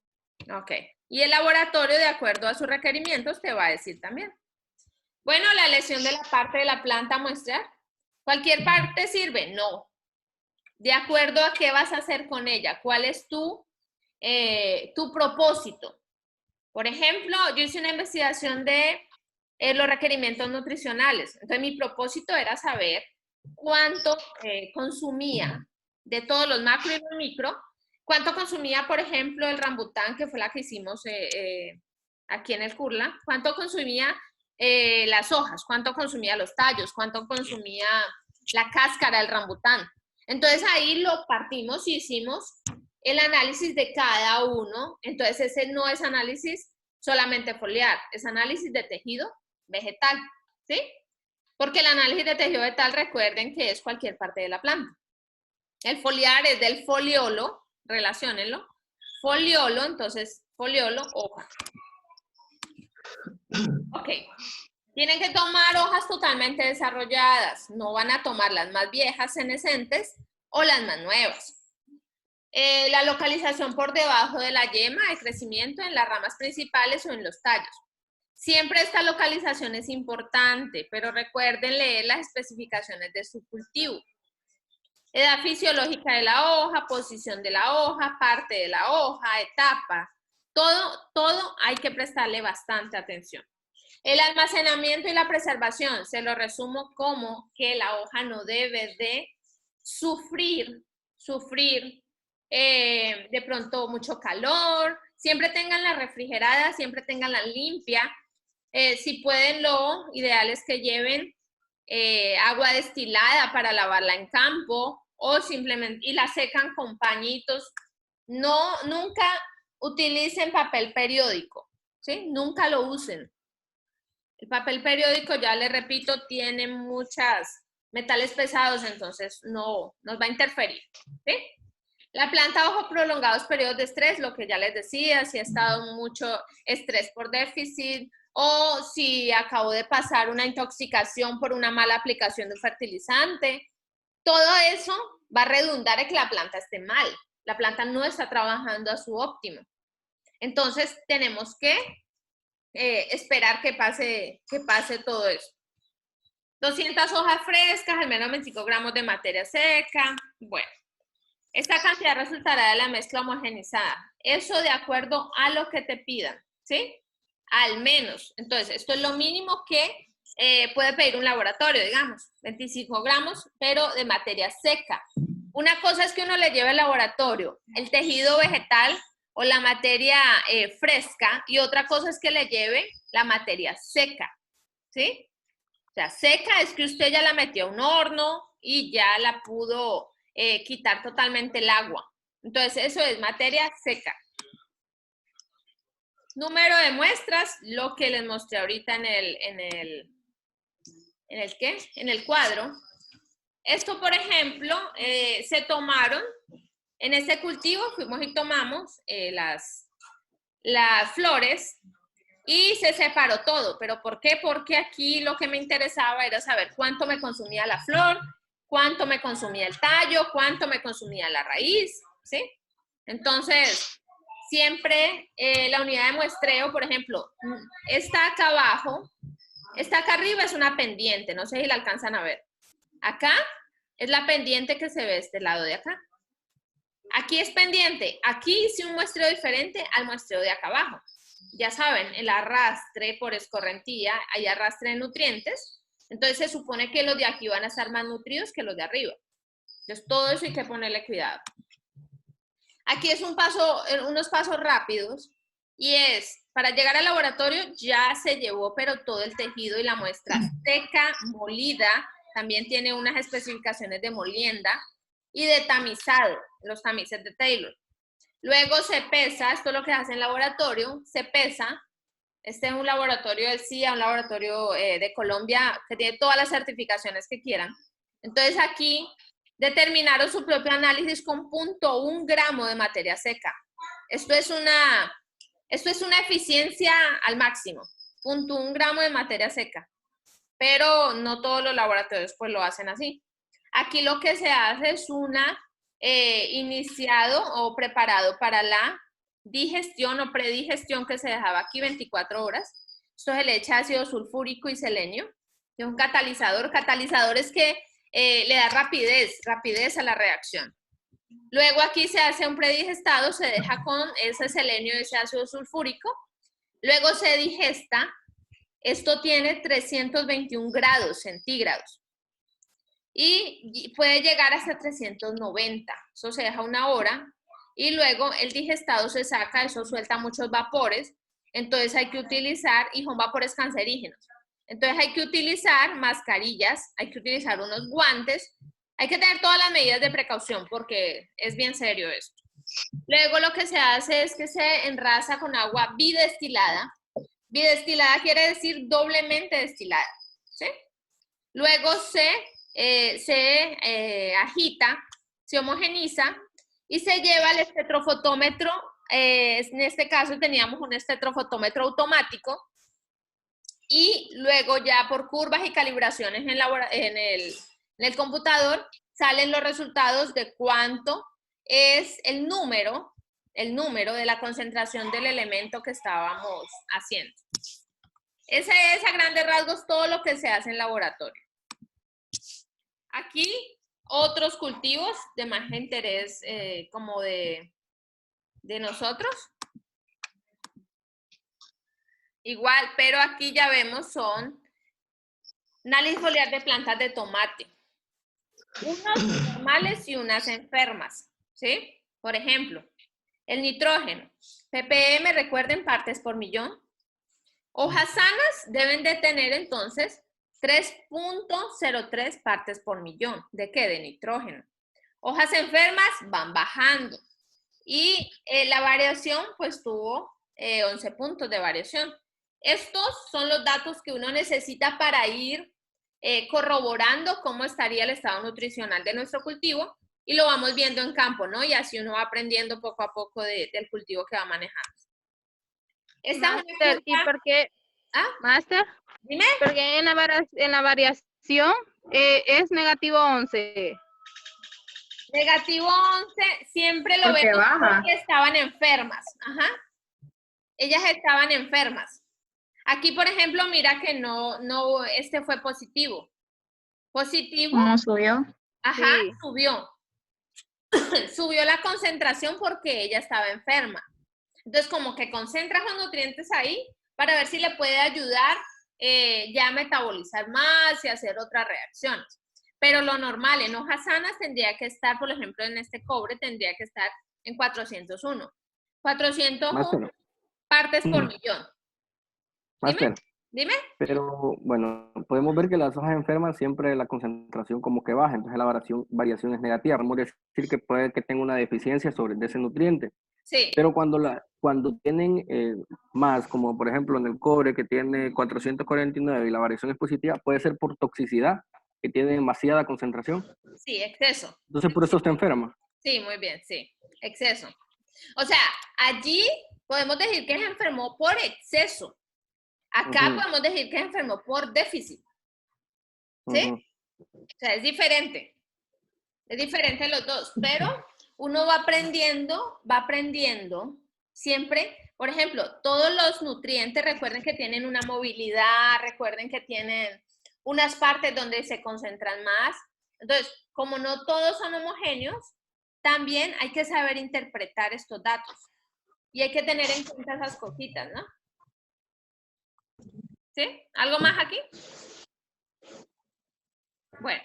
Ok. Y el laboratorio, de acuerdo a sus requerimientos, te va a decir también. Bueno, la lesión de la parte de la planta a muestrear. ¿Cualquier parte sirve? No. De acuerdo a qué vas a hacer con ella. ¿Cuál es tu propósito? Por ejemplo, yo hice una investigación de los requerimientos nutricionales. Entonces, mi propósito era saber cuánto consumía de todos los macro y los micro, cuánto consumía, por ejemplo, el rambután, que fue la que hicimos aquí en el Curla, cuánto consumía las hojas, cuánto consumía los tallos, cuánto consumía la cáscara del rambután. Entonces, ahí lo partimos y hicimos el análisis de cada uno. Entonces, ese no es análisis solamente foliar, es análisis de tejido vegetal, ¿sí? Porque el análisis de tejido vegetal, recuerden que es cualquier parte de la planta. El foliar es del foliolo, relaciónenlo. Foliolo, entonces, foliolo, hoja. Ok. Tienen que tomar hojas totalmente desarrolladas, no van a tomar las más viejas senescentes o las más nuevas. La localización por debajo de la yema de crecimiento en las ramas principales o en los tallos. Siempre esta localización es importante, pero recuerden leer las especificaciones de su cultivo. Edad fisiológica de la hoja, posición de la hoja, parte de la hoja, etapa. Todo hay que prestarle bastante atención. El almacenamiento y la preservación, se lo resumo como que la hoja no debe de sufrir de pronto mucho calor, siempre tenganla refrigerada, siempre tenganla limpia. Si pueden, lo ideal es que lleven agua destilada para lavarla en campo o simplemente, y la secan con pañitos. Nunca utilicen papel periódico, ¿sí? Nunca lo usen. El papel periódico, ya les repito, tiene muchos metales pesados, entonces no nos va a interferir, ¿sí? La planta bajo prolongados periodos de estrés, lo que ya les decía, si ha estado mucho estrés por déficit o si acabó de pasar una intoxicación por una mala aplicación de un fertilizante, todo eso va a redundar en que la planta esté mal. La planta no está trabajando a su óptimo. Entonces, tenemos que esperar que pase todo eso. 200 hojas frescas, al menos 25 gramos de materia seca. Bueno, esta cantidad resultará de la mezcla homogenizada. Eso de acuerdo a lo que te pidan, ¿sí? Al menos. Entonces, esto es lo mínimo que puede pedir un laboratorio, digamos, 25 gramos, pero de materia seca. Una cosa es que uno le lleve al laboratorio el tejido vegetal o la materia fresca, y otra cosa es que le lleve la materia seca, ¿sí? O sea, seca es que usted ya la metió a un horno y ya la pudo quitar totalmente el agua. Entonces, eso es materia seca. Número de muestras, lo que les mostré ahorita en el cuadro. Esto, por ejemplo, se tomaron en este cultivo, fuimos y tomamos las flores y se separó todo. ¿Pero por qué? Porque aquí lo que me interesaba era saber cuánto me consumía la flor, cuánto me consumía el tallo, cuánto me consumía la raíz, ¿sí? Entonces, siempre la unidad de muestreo, por ejemplo, esta acá abajo, esta acá arriba es una pendiente, no sé si la alcanzan a ver. Acá es la pendiente que se ve este lado de acá. Aquí es pendiente, aquí hice un muestreo diferente al muestreo de acá abajo. Ya saben, el arrastre por escorrentía, hay arrastre de nutrientes, entonces se supone que los de aquí van a estar más nutridos que los de arriba. Entonces todo eso hay que ponerle cuidado. Aquí es unos pasos rápidos, y es, para llegar al laboratorio ya se llevó, pero todo el tejido y la muestra seca, molida, también tiene unas especificaciones de molienda y de tamizado, los tamices de Taylor. Luego se pesa, esto es lo que hace en laboratorio, se pesa. Este es un laboratorio del CIA, un laboratorio de Colombia que tiene todas las certificaciones que quieran. Entonces aquí determinaron su propio análisis con 0.1 gramo de materia seca. Esto es una eficiencia al máximo, 0.1 gramo de materia seca. Pero no todos los laboratorios pues lo hacen así. Aquí lo que se hace es iniciado o preparado para la digestión o predigestión, que se dejaba aquí 24 horas. Esto se le echa ácido sulfúrico y selenio, que es un catalizador. Catalizador es que le da rapidez a la reacción. Luego aquí se hace un predigestado, se deja con ese selenio y ese ácido sulfúrico. Luego se digesta. Esto tiene 321 grados centígrados. Y puede llegar hasta 390. Eso se deja una hora. Y luego el digestado se saca, eso suelta muchos vapores. Entonces hay que utilizar, y son vapores cancerígenos. Entonces hay que utilizar mascarillas, hay que utilizar unos guantes. Hay que tener todas las medidas de precaución porque es bien serio esto. Luego lo que se hace es que se enrasa con agua bidestilada. Bidestilada quiere decir doblemente destilada, ¿sí? Luego se agita, se homogeniza y se lleva al espectrofotómetro. En este caso teníamos un espectrofotómetro automático y luego ya por curvas y calibraciones en el computador salen los resultados de cuánto es el número de la concentración del elemento que estábamos haciendo. Ese es a grandes rasgos todo lo que se hace en laboratorio. Aquí otros cultivos de más interés como de nosotros. Igual, pero aquí ya vemos son análisis foliar de plantas de tomate. Unas normales y unas enfermas, ¿sí? Por ejemplo, el nitrógeno, ppm, recuerden, partes por millón. Hojas sanas deben de tener entonces 3.03 partes por millón. ¿De qué? De nitrógeno. Hojas enfermas van bajando. Y la variación, pues tuvo 11 puntos de variación. Estos son los datos que uno necesita para ir corroborando cómo estaría el estado nutricional de nuestro cultivo y lo vamos viendo en campo, ¿no? Y así uno va aprendiendo poco a poco del cultivo que va manejando. Master, ¿y por qué? ¿Ah? Master, Dime. porque en la variación es negativo 11. Negativo 11 siempre lo Porque vemos baja. porque estaban enfermas. Ajá. Ellas estaban enfermas. Aquí, por ejemplo, mira que no, este fue positivo. Positivo. ¿Cómo subió? Ajá, Sí. subió. Subió la concentración porque ella estaba enferma. Entonces, como que concentra los nutrientes ahí para ver si le puede ayudar ya a metabolizar más y hacer otras reacciones. Pero lo normal en hojas sanas tendría que estar, por ejemplo, en este cobre tendría que estar en 401. 401 Master. partes por millón. Master, Dime. pero bueno, podemos ver que las hojas enfermas siempre la concentración como que baja, entonces la variación es negativa. Vamos a decir que puede que tenga una deficiencia de ese nutriente. Sí. Pero cuando tienen más, como por ejemplo en el cobre que tiene 449 y la variación es positiva, puede ser por toxicidad, que tiene demasiada concentración. Sí, exceso. Entonces por eso está enferma. Sí, muy bien, sí. Exceso. O sea, allí podemos decir que se enfermó por exceso. Acá podemos decir que se enfermó por déficit. ¿Sí? O sea, es diferente. Es diferente los dos, pero uno va aprendiendo siempre. Por ejemplo, todos los nutrientes, recuerden que tienen una movilidad, recuerden que tienen unas partes donde se concentran más. Entonces, como no todos son homogéneos, también hay que saber interpretar estos datos. Y hay que tener en cuenta esas cositas, ¿no? ¿Sí? ¿Algo más aquí? Bueno,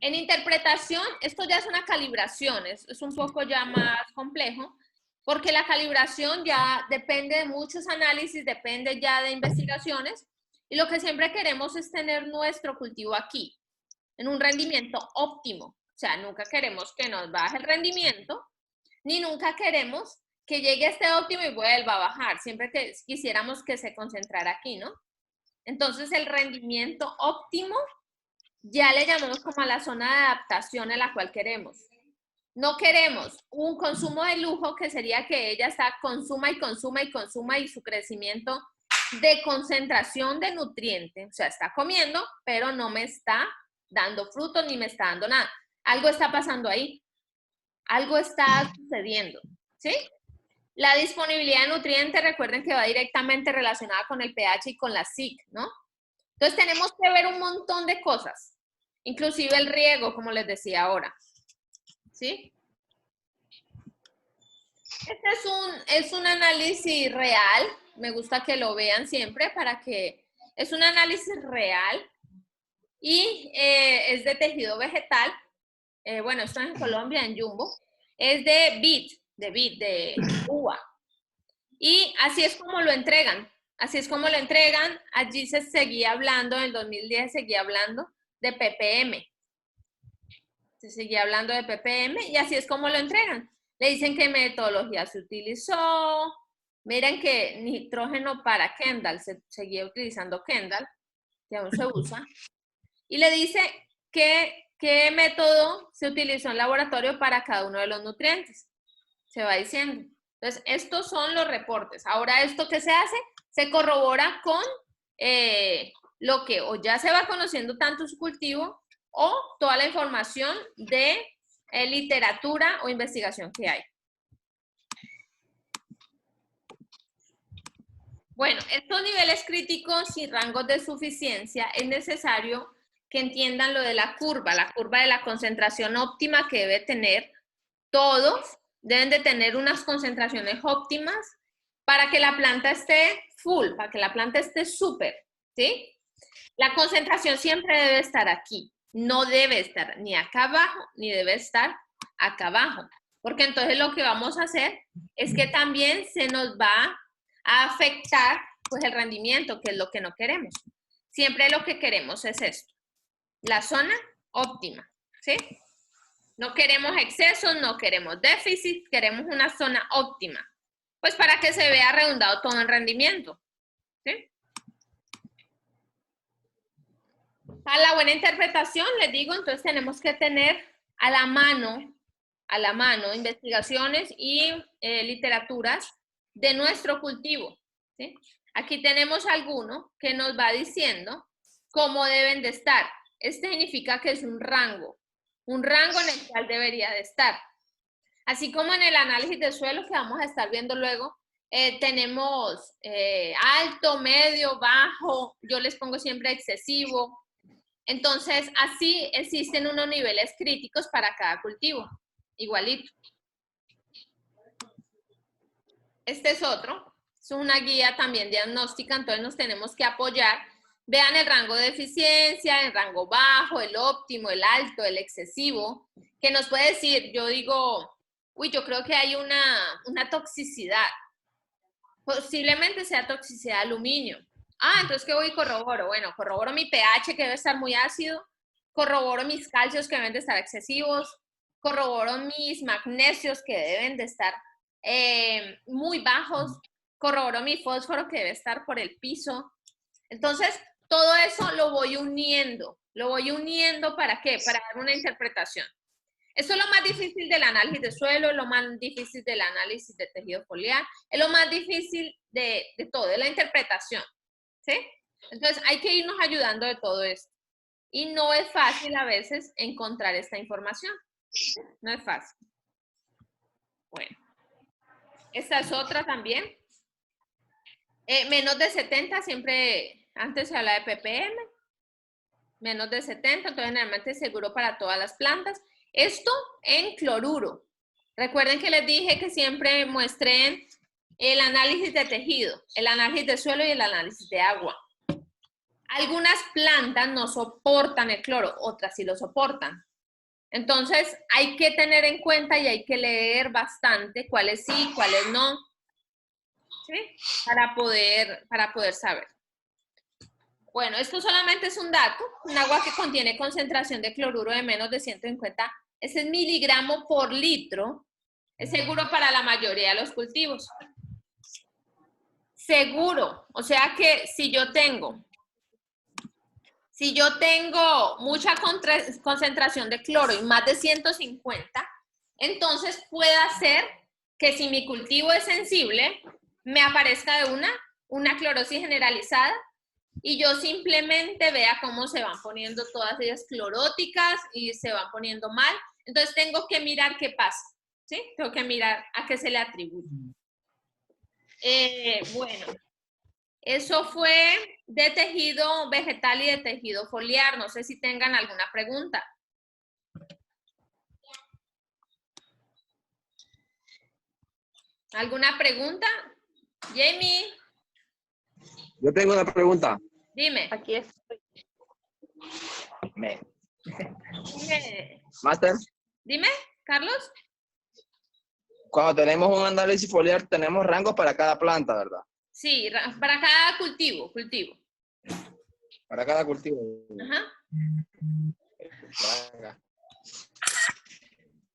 en interpretación, esto ya es una calibración, es un poco ya más complejo, porque la calibración ya depende de muchos análisis, depende ya de investigaciones, y lo que siempre queremos es tener nuestro cultivo aquí, en un rendimiento óptimo. O sea, nunca queremos que nos baje el rendimiento, ni nunca queremos que llegue a este óptimo y vuelva a bajar, siempre que quisiéramos que se concentrara aquí, ¿no? Entonces, el rendimiento óptimo ya le llamamos como a la zona de adaptación a la cual queremos. No queremos un consumo de lujo, que sería que ella está consuma y consuma y consuma y su crecimiento de concentración de nutrientes. O sea, está comiendo, pero no me está dando frutos ni me está dando nada. Algo está pasando ahí. Algo está sucediendo, ¿sí? La disponibilidad de nutrientes, recuerden que va directamente relacionada con el pH y con la SIC, ¿no? Entonces tenemos que ver un montón de cosas, inclusive el riego, como les decía ahora, ¿sí? Este es un análisis real, me gusta que lo vean siempre para que, es un análisis real y es de tejido vegetal, bueno, esto es en Colombia, en Jumbo, es de vid, de uva. Y así es como lo entregan. Así es como lo entregan. Allí se seguía hablando, en el 2010 seguía hablando de ppm. Se seguía hablando de ppm y así es como lo entregan. Le dicen qué metodología se utilizó. Miren que nitrógeno para Kendall, se seguía utilizando Kendall, que aún se usa. Y le dice qué método se utilizó en laboratorio para cada uno de los nutrientes. Se va diciendo. Entonces, estos son los reportes. Ahora, ¿esto qué se hace? Se corrobora con lo que o ya se va conociendo tanto su cultivo o toda la información de literatura o investigación que hay. Bueno, estos niveles críticos y rangos de suficiencia es necesario que entiendan lo de la curva de la concentración óptima que debe tener. Todos deben de tener unas concentraciones óptimas para que la planta esté full, para que la planta esté súper, ¿sí? La concentración siempre debe estar aquí. No debe estar ni acá abajo, ni debe estar acá abajo. Porque entonces lo que vamos a hacer es que también se nos va a afectar pues el rendimiento, que es lo que no queremos. Siempre lo que queremos es esto, la zona óptima, ¿sí? No queremos excesos, no queremos déficit, queremos una zona óptima, pues para que se vea redundado todo en rendimiento, ¿sí? Para la buena interpretación, les digo, entonces tenemos que tener a la mano investigaciones y literaturas de nuestro cultivo, ¿sí? Aquí tenemos alguno que nos va diciendo cómo deben de estar. Este significa que es un rango en el cual debería de estar. Así como en el análisis de suelo que vamos a estar viendo luego, tenemos alto, medio, bajo, yo les pongo siempre excesivo. Entonces, así existen unos niveles críticos para cada cultivo, igualito. Este es otro, es una guía también diagnóstica, entonces nos tenemos que apoyar. Vean el rango de eficiencia, el rango bajo, el óptimo, el alto, el excesivo, que nos puede decir, yo digo, uy, yo creo que hay una toxicidad. Posiblemente sea toxicidad de aluminio. Ah, entonces, ¿qué voy y corroboro? Bueno, corroboro mi pH, que debe estar muy ácido, corroboro mis calcios, que deben de estar excesivos, corroboro mis magnesios, que deben de estar muy bajos, corroboro mi fósforo, que debe estar por el piso. Entonces, todo eso lo voy uniendo. ¿Para qué? Para dar una interpretación. Eso es lo más difícil del análisis de suelo, es lo más difícil del análisis de tejido foliar, es lo más difícil de todo, de la interpretación, ¿sí? Entonces, hay que irnos ayudando de todo esto. Y no es fácil a veces encontrar esta información. No es fácil. Bueno. Esta es otra también. Menos de 70, siempre, antes se habla de ppm. Menos de 70, entonces generalmente es seguro para todas las plantas. Esto en cloruro. Recuerden que les dije que siempre muestren el análisis de tejido, el análisis de suelo y el análisis de agua. Algunas plantas no soportan el cloro, otras sí lo soportan. Entonces, hay que tener en cuenta y hay que leer bastante cuáles sí, cuáles no, ¿sí? Para poder saber. Bueno, esto solamente es un dato. Un agua que contiene concentración de cloruro de menos de 150, ese es miligramo por litro, es seguro para la mayoría de los cultivos. Seguro, o sea que si yo tengo mucha concentración de cloro y más de 150, entonces puede hacer que si mi cultivo es sensible, me aparezca de una clorosis generalizada y yo simplemente vea cómo se van poniendo todas ellas cloróticas y se van poniendo mal. Entonces tengo que mirar qué pasa, ¿sí? Tengo que mirar a qué se le atribuye. Bueno. Eso fue de tejido vegetal y de tejido foliar. No sé si tengan alguna pregunta. ¿Alguna pregunta? Jamie. Yo tengo una pregunta. Dime. Aquí estoy. Dime. Master. Dime, Carlos. Cuando tenemos un análisis foliar, tenemos rangos para cada planta, ¿verdad? Sí, para cada cultivo. Para cada cultivo. Ajá.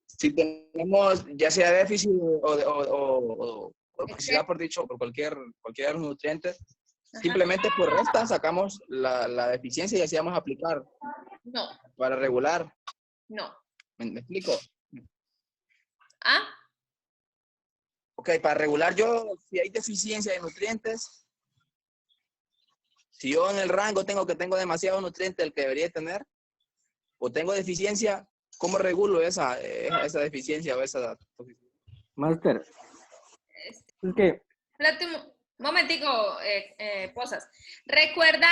Si tenemos ya sea déficit o toxicidad, por dicho, por cualquier de los nutrientes, Ajá. simplemente por resta sacamos la deficiencia y así vamos a aplicar. No. Para regular. No. ¿Me explico? ¿Ah? Ok, para regular yo, si hay deficiencia de nutrientes, Si yo en el rango tengo demasiado nutriente del que debería tener, o tengo deficiencia, ¿cómo regulo esa deficiencia o esa toxicidad? Master, es que... Espérate un momentico, Posas. Recuerda,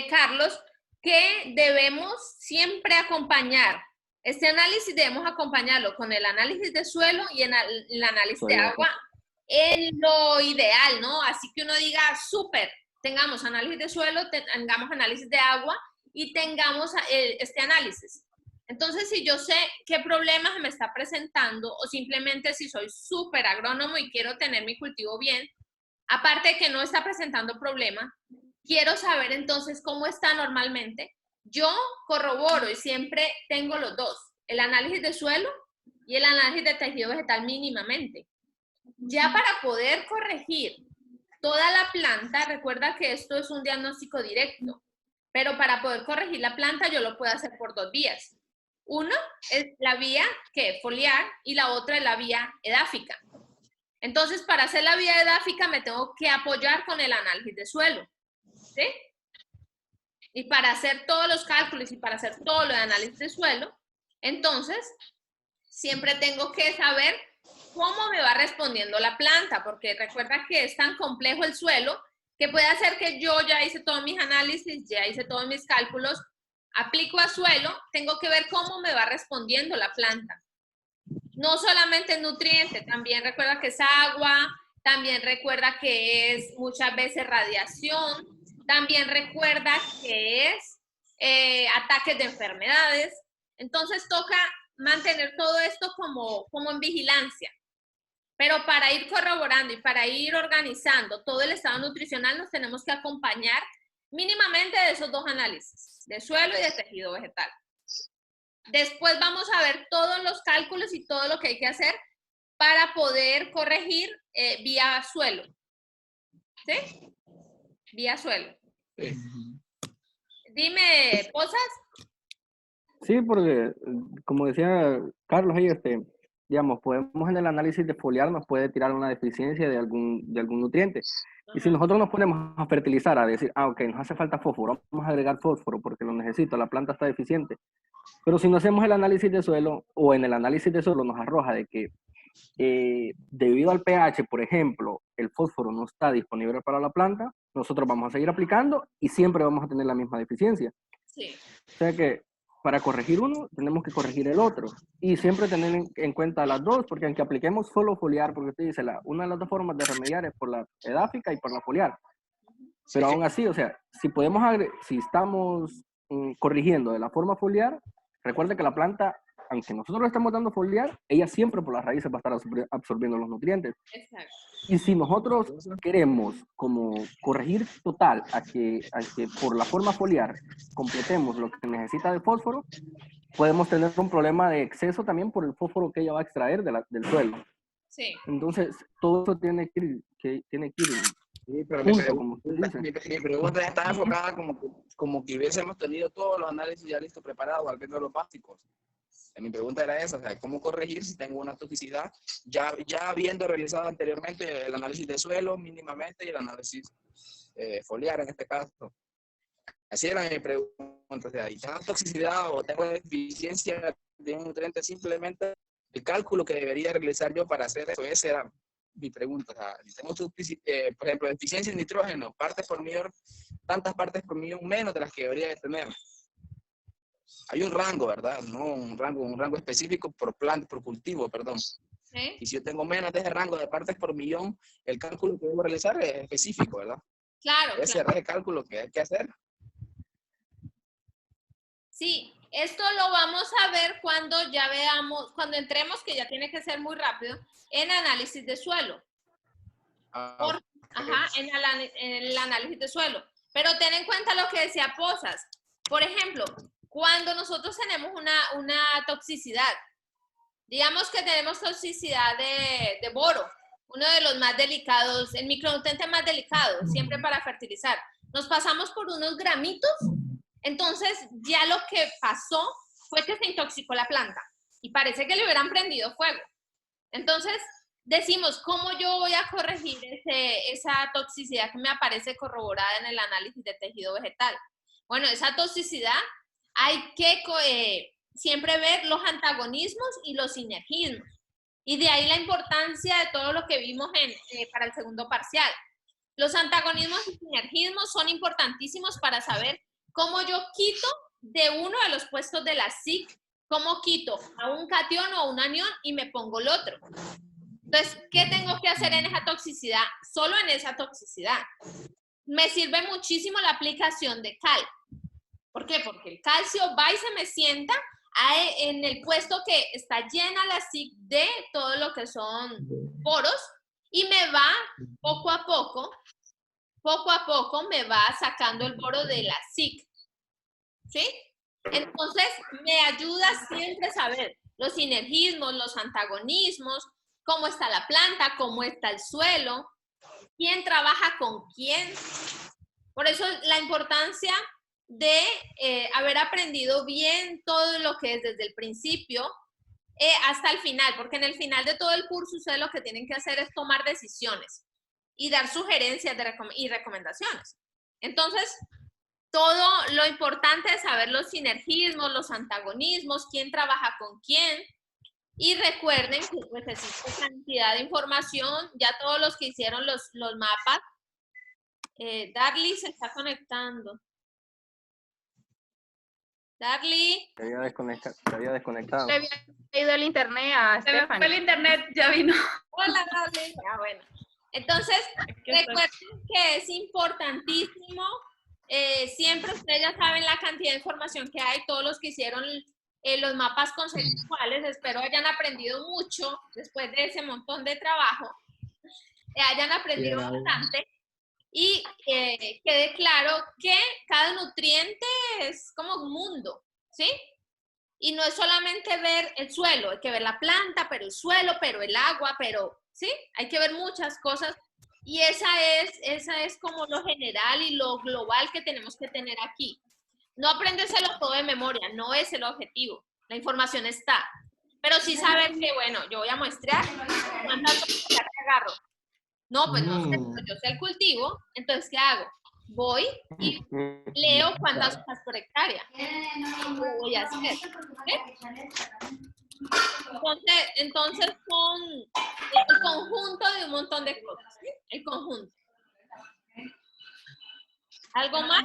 Carlos, que debemos siempre acompañar. Este análisis debemos acompañarlo con el análisis de suelo y el análisis de agua en lo ideal, ¿no? Así que uno diga, súper, tengamos análisis de suelo, tengamos análisis de agua y tengamos este análisis. Entonces, si yo sé qué problemas me está presentando o simplemente si soy súper agrónomo y quiero tener mi cultivo bien, aparte de que no está presentando problemas, quiero saber entonces cómo está normalmente. Yo corroboro y siempre tengo los dos, el análisis de suelo y el análisis de tejido vegetal mínimamente. Ya para poder corregir toda la planta, recuerda que esto es un diagnóstico directo, pero para poder corregir la planta yo lo puedo hacer por dos vías. Uno es la vía foliar y la otra es la vía edáfica. Entonces, para hacer la vía edáfica me tengo que apoyar con el análisis de suelo, ¿sí? Y para hacer todos los cálculos y para hacer todo lo de análisis de suelo, entonces, siempre tengo que saber cómo me va respondiendo la planta, porque recuerda que es tan complejo el suelo que puede hacer que yo ya hice todos mis análisis, ya hice todos mis cálculos, aplico a suelo, tengo que ver cómo me va respondiendo la planta. No solamente es nutriente, también recuerda que es agua, también recuerda que es muchas veces radiación, también recuerda que es ataques de enfermedades. Entonces toca mantener todo esto como en vigilancia. Pero para ir corroborando y para ir organizando todo el estado nutricional nos tenemos que acompañar mínimamente de esos dos análisis, de suelo y de tejido vegetal. Después vamos a ver todos los cálculos y todo lo que hay que hacer para poder corregir vía suelo. ¿Sí? Vía suelo. Sí. Dime, ¿Posas? Sí, porque como decía Carlos ahí, digamos, podemos en el análisis de foliar nos puede tirar una deficiencia de algún nutriente. Y si nosotros nos ponemos a fertilizar, a decir, ok, nos hace falta fósforo, vamos a agregar fósforo porque lo necesito, la planta está deficiente. Pero si no hacemos el análisis de suelo, o en el análisis de suelo nos arroja de que debido al pH, por ejemplo, el fósforo no está disponible para la planta, nosotros vamos a seguir aplicando y siempre vamos a tener la misma deficiencia. Sí. O sea que para corregir uno, tenemos que corregir el otro. Y siempre tener en cuenta las dos, porque aunque apliquemos solo foliar, porque usted dice, una de las dos formas de remediar es por la edáfica y por la foliar. Pero aún así, o sea, si estamos corrigiendo de la forma foliar, recuerde que la planta, aunque nosotros le estamos dando foliar, ella siempre por las raíces va a estar absorbiendo los nutrientes. Exacto. Y si nosotros queremos como corregir total a que por la forma foliar completemos lo que necesita de fósforo, podemos tener un problema de exceso también por el fósforo que ella va a extraer del suelo. Sí. Entonces, todo eso tiene que ir Sí, pero mi pregunta está enfocada como que hubiésemos tenido todos los análisis ya listos preparados, al menos los básicos. Mi pregunta era esa, o sea, ¿cómo corregir si tengo una toxicidad? Ya habiendo realizado anteriormente el análisis de suelo mínimamente y el análisis foliar en este caso. Así era mi pregunta, o sea, ¿y tengo toxicidad o tengo deficiencia de un nutriente? Simplemente el cálculo que debería realizar yo para hacer eso, esa era mi pregunta. O sea, si tengo, por ejemplo, deficiencia en nitrógeno, partes por millón, tantas partes por millón menos de las que debería de tener. Hay un rango, ¿verdad? No un rango específico por cultivo, perdón. ¿Sí? Y si yo tengo menos de ese rango de partes por millón, el cálculo que debo realizar es específico, ¿verdad? Claro. Ese es el cálculo que hay que hacer. Sí, esto lo vamos a ver cuando ya veamos, cuando entremos, que ya tiene que ser muy rápido, en análisis de suelo. En el análisis de suelo. Pero ten en cuenta lo que decía Posas. Por ejemplo, cuando nosotros tenemos una toxicidad, digamos que tenemos toxicidad de boro, uno de los más delicados, el micronutriente más delicado, siempre para fertilizar. Nos pasamos por unos gramitos, entonces ya lo que pasó fue que se intoxicó la planta y parece que le hubieran prendido fuego. Entonces, decimos, ¿cómo yo voy a corregir esa toxicidad que me aparece corroborada en el análisis de tejido vegetal? Bueno, esa toxicidad hay que siempre ver los antagonismos y los sinergismos. Y de ahí la importancia de todo lo que vimos para el segundo parcial. Los antagonismos y sinergismos son importantísimos para saber cómo yo quito de uno de los puestos de la SIC, cómo quito a un catión o a un anión y me pongo el otro. Entonces, ¿qué tengo que hacer en esa toxicidad? Solo en esa toxicidad. Me sirve muchísimo la aplicación de cal. ¿Por qué? Porque el calcio va y se me sienta en el puesto que está llena la SIC de todo lo que son poros y me va poco a poco me va sacando el poro de la SIC. ¿Sí? Entonces, me ayuda siempre a saber los sinergismos, los antagonismos, cómo está la planta, cómo está el suelo, quién trabaja con quién. Por eso la importancia de haber aprendido bien todo lo que es desde el principio hasta el final, porque en el final de todo el curso ustedes lo que tienen que hacer es tomar decisiones y dar sugerencias y recomendaciones. Entonces, todo lo importante es saber los sinergismos, los antagonismos, quién trabaja con quién. Y recuerden que pues existe cantidad de información, ya todos los que hicieron los mapas. Darly se está conectando. Darly. Se había desconectado. Le había ido el internet a Se me fue el Stephanie. internet, ya vino. Hola, Darly. Ah, bueno. Entonces, recuerden que es importantísimo. Siempre ustedes ya saben la cantidad de información que hay. Todos los que hicieron los mapas conceptuales, espero hayan aprendido mucho después de ese montón de trabajo. Hayan aprendido bastante. Y quede claro que cada nutriente es como un mundo, ¿sí? Y no es solamente ver el suelo, hay que ver la planta, pero el suelo, pero el agua, pero, ¿sí? Hay que ver muchas cosas. Y esa es como lo general y lo global que tenemos que tener aquí. No aprendérselo todo de memoria, no es el objetivo. La información está. Pero sí saber que, bueno, yo voy a muestrear cuántas hojas agarro. No, pues no sé, pero yo sé el cultivo, entonces, ¿qué hago? Voy y leo cuántas hojas por hectárea. Lo voy a hacer. ¿Sí? Entonces son el conjunto de un montón de cosas. ¿Sí? El conjunto. ¿Algo más?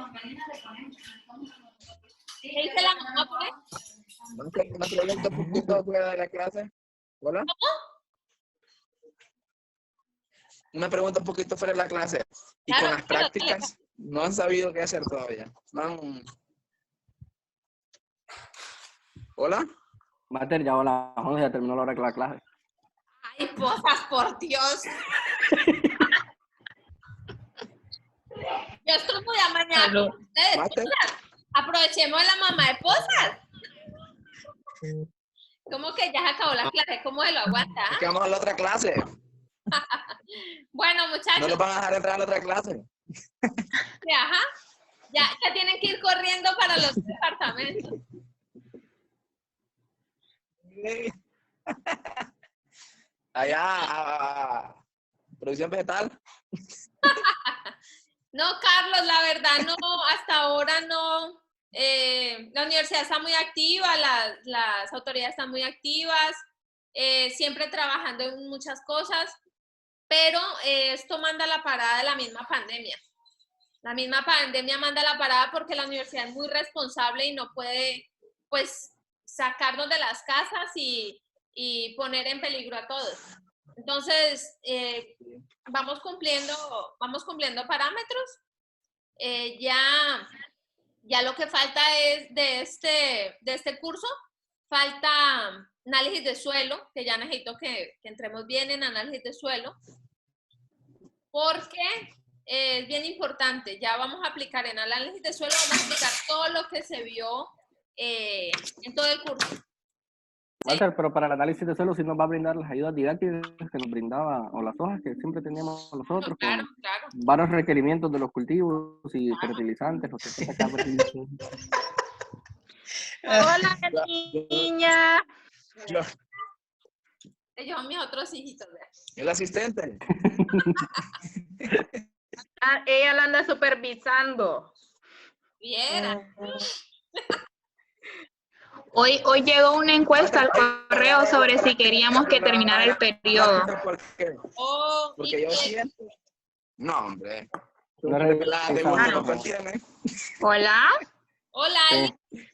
¿Qué dice la mamá por ahí? Una pregunta un poquito fuera de la clase. ¿Hola? ¿Cómo? Una pregunta un poquito fuera de la clase. Y Claro, con las prácticas, no han sabido qué hacer todavía. No han... ¿Hola? Mater, ya a las 11 ya terminó la hora de la clase. Ay, Posas, por Dios. Yo estoy ya mañana. Ustedes, aprovechemos a la mamá de Posas. ¿Cómo que ya se acabó la clase? ¿Cómo se lo aguanta? Es que vamos a la otra clase. Bueno, muchachos. No los van a dejar entrar a la otra clase. Sí, ajá. Ya tienen que ir corriendo para los departamentos. Allá, producción vegetal. No, Carlos, la verdad no, hasta ahora no. La universidad está muy activa, las autoridades están muy activas, siempre trabajando en muchas cosas, pero esto manda la parada de la misma pandemia. La misma pandemia manda la parada porque la universidad es muy responsable y no puede, pues, sacarnos de las casas y poner en peligro a todos. Entonces, vamos cumpliendo parámetros. Ya lo que falta es de este curso, falta análisis de suelo, que ya necesito que entremos bien en análisis de suelo, porque es bien importante. Ya vamos a aplicar en análisis de suelo, vamos a aplicar todo lo que se vio en todo el curso. Walter, pero para el análisis de suelo sí nos va a brindar las ayudas didácticas que nos brindaba, o las hojas que siempre teníamos nosotros, Claro, con claro. varios requerimientos de los cultivos y fertilizantes, lo que sea que Hola, niña. Ellos son mis otros hijitos. ¿Verdad? El asistente. Ah, ella la anda supervisando. Viera. Hoy llegó una encuesta al correo sobre si queríamos que terminara el periodo. ¿Por qué? Oh, Porque y yo que- siento. No, hombre. No La de revisamos. uno no contiene. Hola. Hola, Ali. Sí.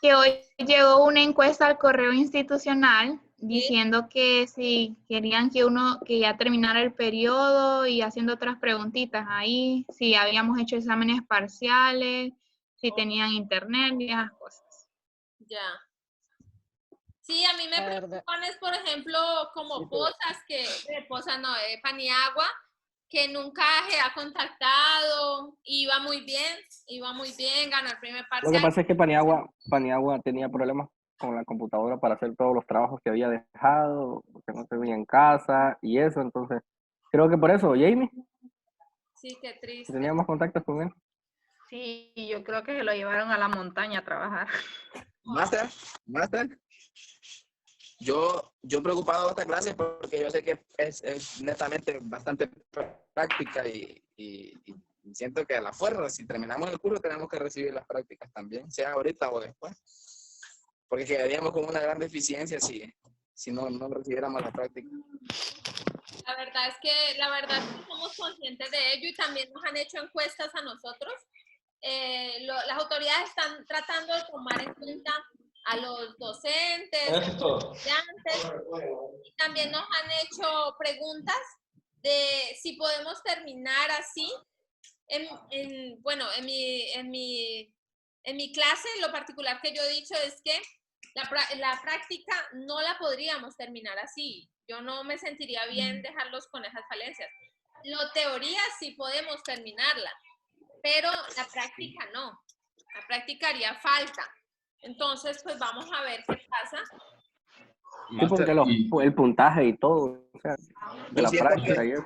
Que hoy llegó una encuesta al correo institucional diciendo que si querían que ya terminara el periodo y haciendo otras preguntitas ahí, si habíamos hecho exámenes parciales, si tenían internet y esas cosas. Ya. Sí, a mí me preocupan es, por ejemplo, como Posas, Posas no, Paniagua, que nunca se ha contactado, iba muy bien, ganó el primer Lo que parcial. pasa es que Paniagua tenía problemas con la computadora para hacer todos los trabajos que había dejado, porque no se veía en casa y eso, entonces creo que por eso, Jamie, Sí, qué triste. teníamos contactos con él. Sí, yo creo que lo llevaron a la montaña a trabajar. Master. Yo preocupado de esta clase porque yo sé que es netamente bastante práctica y siento que a la fuerza, si terminamos el curso, tenemos que recibir las prácticas también, sea ahorita o después. Porque quedaríamos con una gran deficiencia si no recibiéramos la práctica. La verdad es que somos conscientes de ello y también nos han hecho encuestas a nosotros. Las autoridades están tratando de tomar en cuenta a los docentes, a los estudiantes, y también nos han hecho preguntas de si podemos terminar así. En mi clase, lo particular que yo he dicho es que la práctica no la podríamos terminar así. Yo no me sentiría bien dejarlos con esas falencias. La teoría sí podemos terminarla, pero la práctica no. La práctica haría falta. Entonces, pues vamos a ver qué pasa. Sí, porque el puntaje y todo, o sea, de la práctica y eso.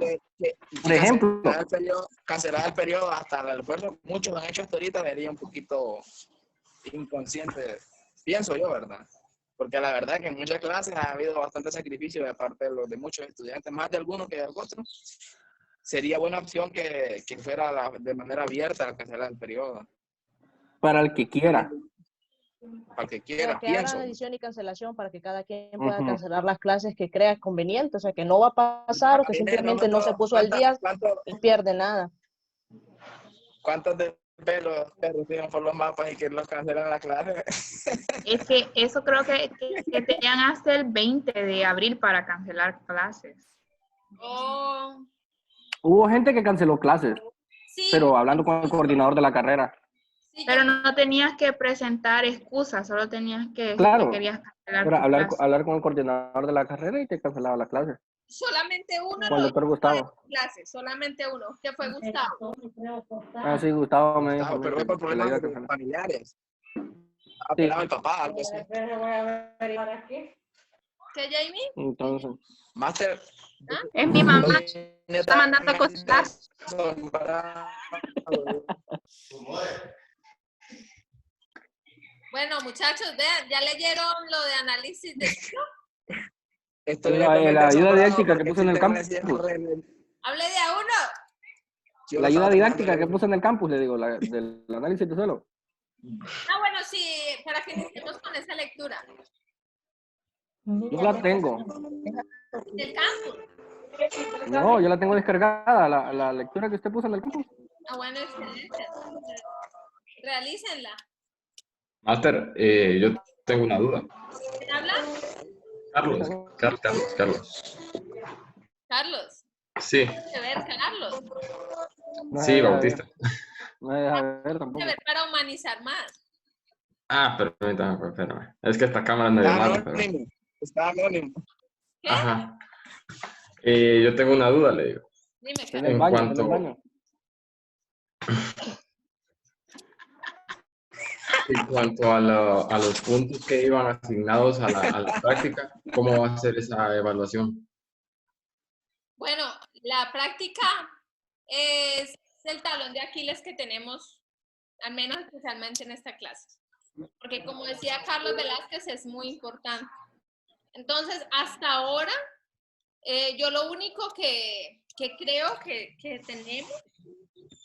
Por ejemplo, cancelar el periodo hasta el esfuerzo, muchos han hecho hasta ahorita, sería un poquito inconsciente, pienso yo, ¿verdad? Porque la verdad que en muchas clases ha habido bastante sacrificio de parte de muchos estudiantes, más de algunos que de otros. Sería buena opción que fuera de manera abierta cancelar el periodo. para el que quiera. Para el que quiera, Que pienso. hagan edición y cancelación para que cada quien pueda cancelar las clases que crea conveniente, o sea, que no va a pasar o que simplemente no se puso al día y pierde nada. ¿Cuántos de pelos reciben por los mapas y que los cancelan la clase? Es que eso creo que tenían hasta el 20 de abril para cancelar clases. Oh, Hubo gente que canceló clases, sí, pero hablando con el coordinador de la carrera. sí, Pero no tenías que presentar excusas, solo tenías que decir Claro, que querías cancelar era tu clase. hablar con el coordinador de la carrera y te cancelaba la clase. solamente uno Con el doctor Gustavo. clase, solamente uno, que fue Gustavo. Ah, sí, Gustavo me dijo. Pero fue por problemas familiares. Ha operado el papá, algo así. ¿Qué, Jamie? Entonces, Máster. Es mi mamá. Está mandando a cocinar. Bueno, muchachos, vean, ¿ya leyeron lo de análisis de ciclo? la ayuda didáctica que puse en el campus. Hable de a uno. La ayuda didáctica que puse en el campus, le digo, del análisis de suelo. Ah, bueno, sí, para que iniciemos con esa lectura. Yo la tengo. ¿Del campus? No, yo la tengo descargada, la lectura que usted puso en el campus. Ah, bueno, excelente. Realícenla. Máster, yo tengo una duda. ¿Quién habla? Carlos. Carlos. Sí. A ver, Carlos. Sí, Bautista. No me deja ver tampoco. A ver, para humanizar más. Ah, espérame. Es que esta cámara es medio mala. Pero... Está anónimo. ¿Qué? Ajá. Yo tengo una duda, le digo. Dime, En el baño. En cuanto a los puntos que iban asignados a la práctica, ¿cómo va a ser esa evaluación? Bueno, la práctica es el talón de Aquiles que tenemos, al menos especialmente en esta clase. Porque como decía Carlos Velázquez, es muy importante. Entonces, hasta ahora, Yo lo único que creo que tenemos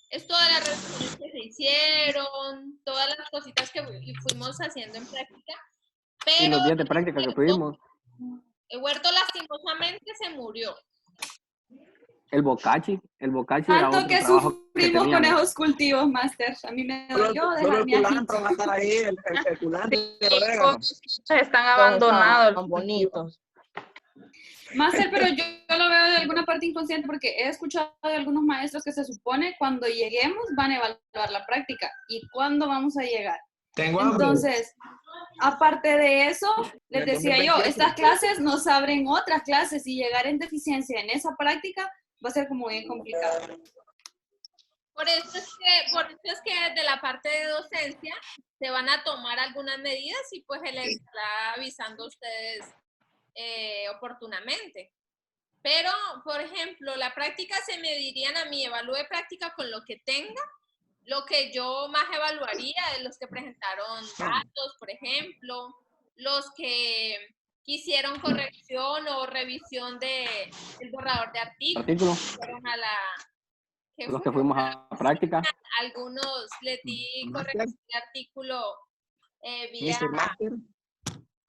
es todas las reuniones que se hicieron, todas las cositas que fuimos haciendo en práctica, pero Y los días de práctica que tuvimos. el huerto lastimosamente se murió. El bocachi era Tanto otro que trabajo sufrimos con esos cultivos, Máster. A mí me dolió dejar mi ajito. Va a estar ahí, el culantro de Sí, orégano. están abandonados. Tan bonitos. Máster, pero yo lo veo de alguna parte inconsciente porque he escuchado de algunos maestros que se supone cuando lleguemos van a evaluar la práctica. ¿Y cuándo vamos a llegar? Tengo hambre. Entonces, aparte de eso, les En el decía yo, 2028. estas clases nos abren otras clases y llegar en deficiencia en esa práctica va a ser como bien complicado. Por eso es que desde la parte de docencia se van a tomar algunas medidas y pues se les está avisando a ustedes oportunamente. Pero, por ejemplo, la práctica se medirían a mí, evalúe práctica con lo que tenga, lo que yo más evaluaría de los que presentaron datos, por ejemplo, los que hicieron corrección o revisión del borrador de artículos, fueron a la... Los que fuimos a práctica. Algunos les di corrección de artículo vía...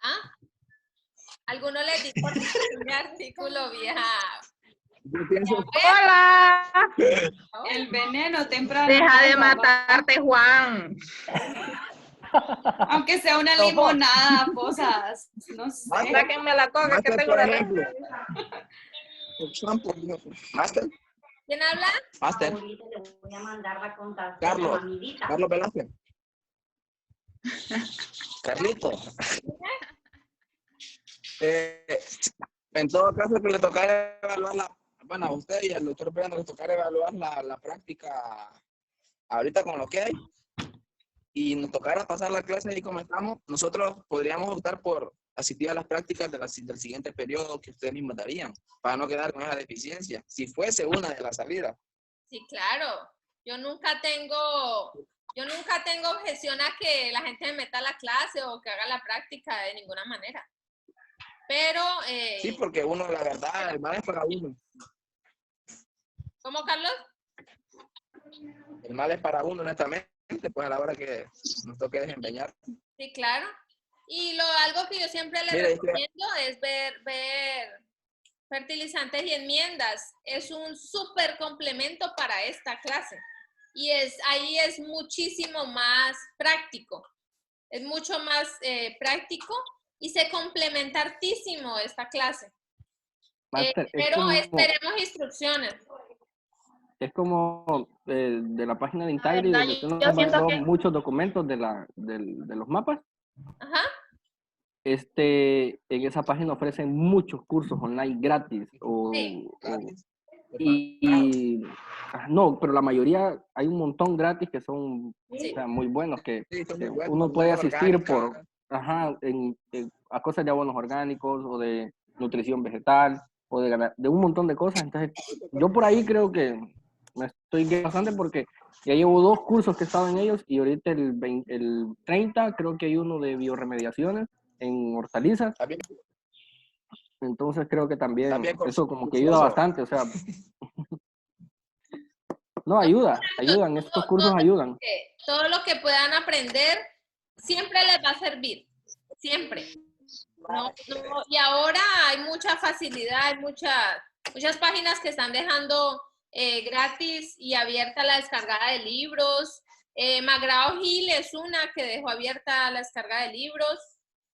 ¿Ah? Algunos les di corrección de artículo vía... ¡Hola! El veneno temprano. Deja de matarte, Juan. Aunque sea una limonada, cosas, no sé. Sáquenme la coca que tengo la Master. ¿Quién habla? Master. Carlos Velázquez. Carlito. En todo caso que le tocara evaluar a usted y al doctor Brando le tocara evaluar la práctica ahorita con lo que hay y nos tocara pasar la clase ahí como estamos, nosotros podríamos optar por asistir a las prácticas del siguiente periodo que ustedes mismos darían, para no quedar con esa deficiencia, si fuese una de las salidas. Sí, claro. Yo nunca tengo objeción a que la gente me meta a la clase o que haga la práctica de ninguna manera. Pero... sí, porque uno, la verdad, el mal es para uno. ¿Cómo, Carlos? El mal es para uno, honestamente, pues a la hora que nos toque desempeñar. Sí, claro. Y algo que yo siempre les recomiendo es ver fertilizantes y enmiendas. Es un súper complemento para esta clase. Y ahí es muchísimo más práctico. Es mucho más práctico y se complementa hartísimo esta clase. Master, pero esperemos instrucciones. Es como de la página de Intagri, donde usted nos mandó muchos documentos de los mapas. Ajá. En esa página ofrecen muchos cursos online gratis. No, pero la mayoría, hay un montón gratis que son o sea, muy buenos, que uno puede asistir a cosas de abonos orgánicos o de nutrición vegetal o de un montón de cosas. Entonces, yo por ahí creo que me estoy guiando bastante porque ya llevo 2 cursos que he estado en ellos y ahorita el 30 creo que hay uno de bioremediaciones en hortalizas. Entonces creo que también eso como que ayuda bastante, o sea, no, ayudan, estos cursos ayudan. Todo lo que puedan aprender siempre les va a servir, siempre. Y ahora hay mucha facilidad, hay muchas páginas que están dejando gratis y abierta la descarga de libros. Magrao Gil es una que dejó abierta la descarga de libros.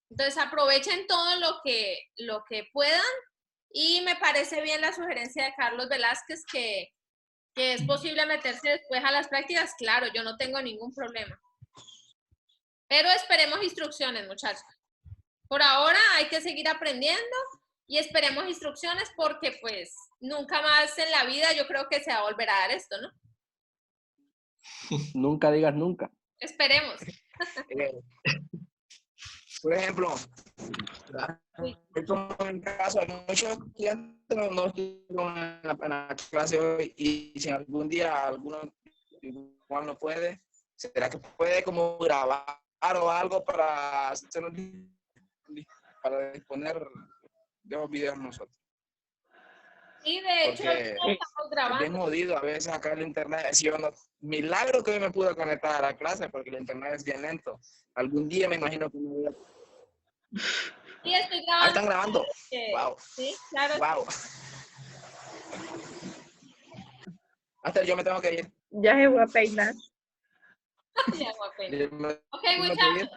Entonces aprovechen todo lo que puedan y me parece bien la sugerencia de Carlos Velázquez que es posible meterse después a las prácticas. Claro, yo no tengo ningún problema. Pero esperemos instrucciones, muchachos. Por ahora hay que seguir aprendiendo y esperemos instrucciones porque pues nunca más en la vida yo creo que se va a volver a dar esto, ¿no? Nunca digas nunca. Esperemos. Por ejemplo, como en caso de muchos estudiantes no estuvieron en la clase hoy y si algún día alguno igual no puede, ¿será que puede como grabar o algo para disponer de los videos nosotros? Sí, de hecho, Porque estamos es grabando. bien jodido a veces acá el internet. Si yo no, milagro que hoy me pude conectar a la clase porque el internet es bien lento. Algún día me imagino que me voy a... Sí, estoy Ah, grabando. están grabando. Wow. Sí, claro. Wow. Hasta yo me tengo que ir. Ya se voy a peinar. Ya, guapena. Yo me Ok, tengo que ir. muchachos.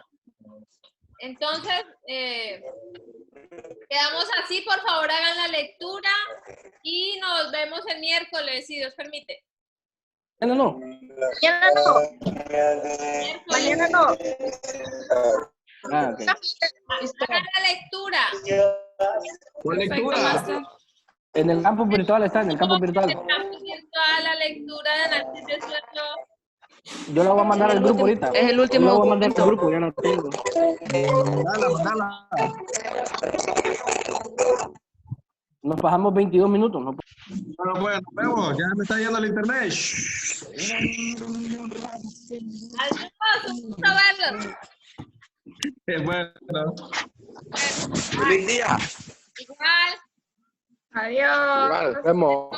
Entonces, quedamos así. Por favor, hagan la lectura y nos vemos el miércoles, si Dios permite. No, no. Mañana no. Mañana no. Ah, ok. Hagan la lectura. ¿Cuál Perfecto, lectura? master. En el campo virtual está, en el campo virtual. La lectura de análisis de suelo. Yo la voy a mandar al grupo ahorita. Es el último Yo la voy a mandar al documento. grupo, ya no tengo. Mandala. Nos pasamos 22 minutos. ¿No? Bueno, pues, nos vemos. Ya me está yendo el internet. Adiós, un gusto verlos. Bueno. ¡Feliz día! Igual. Adiós. Igual. Nos vemos.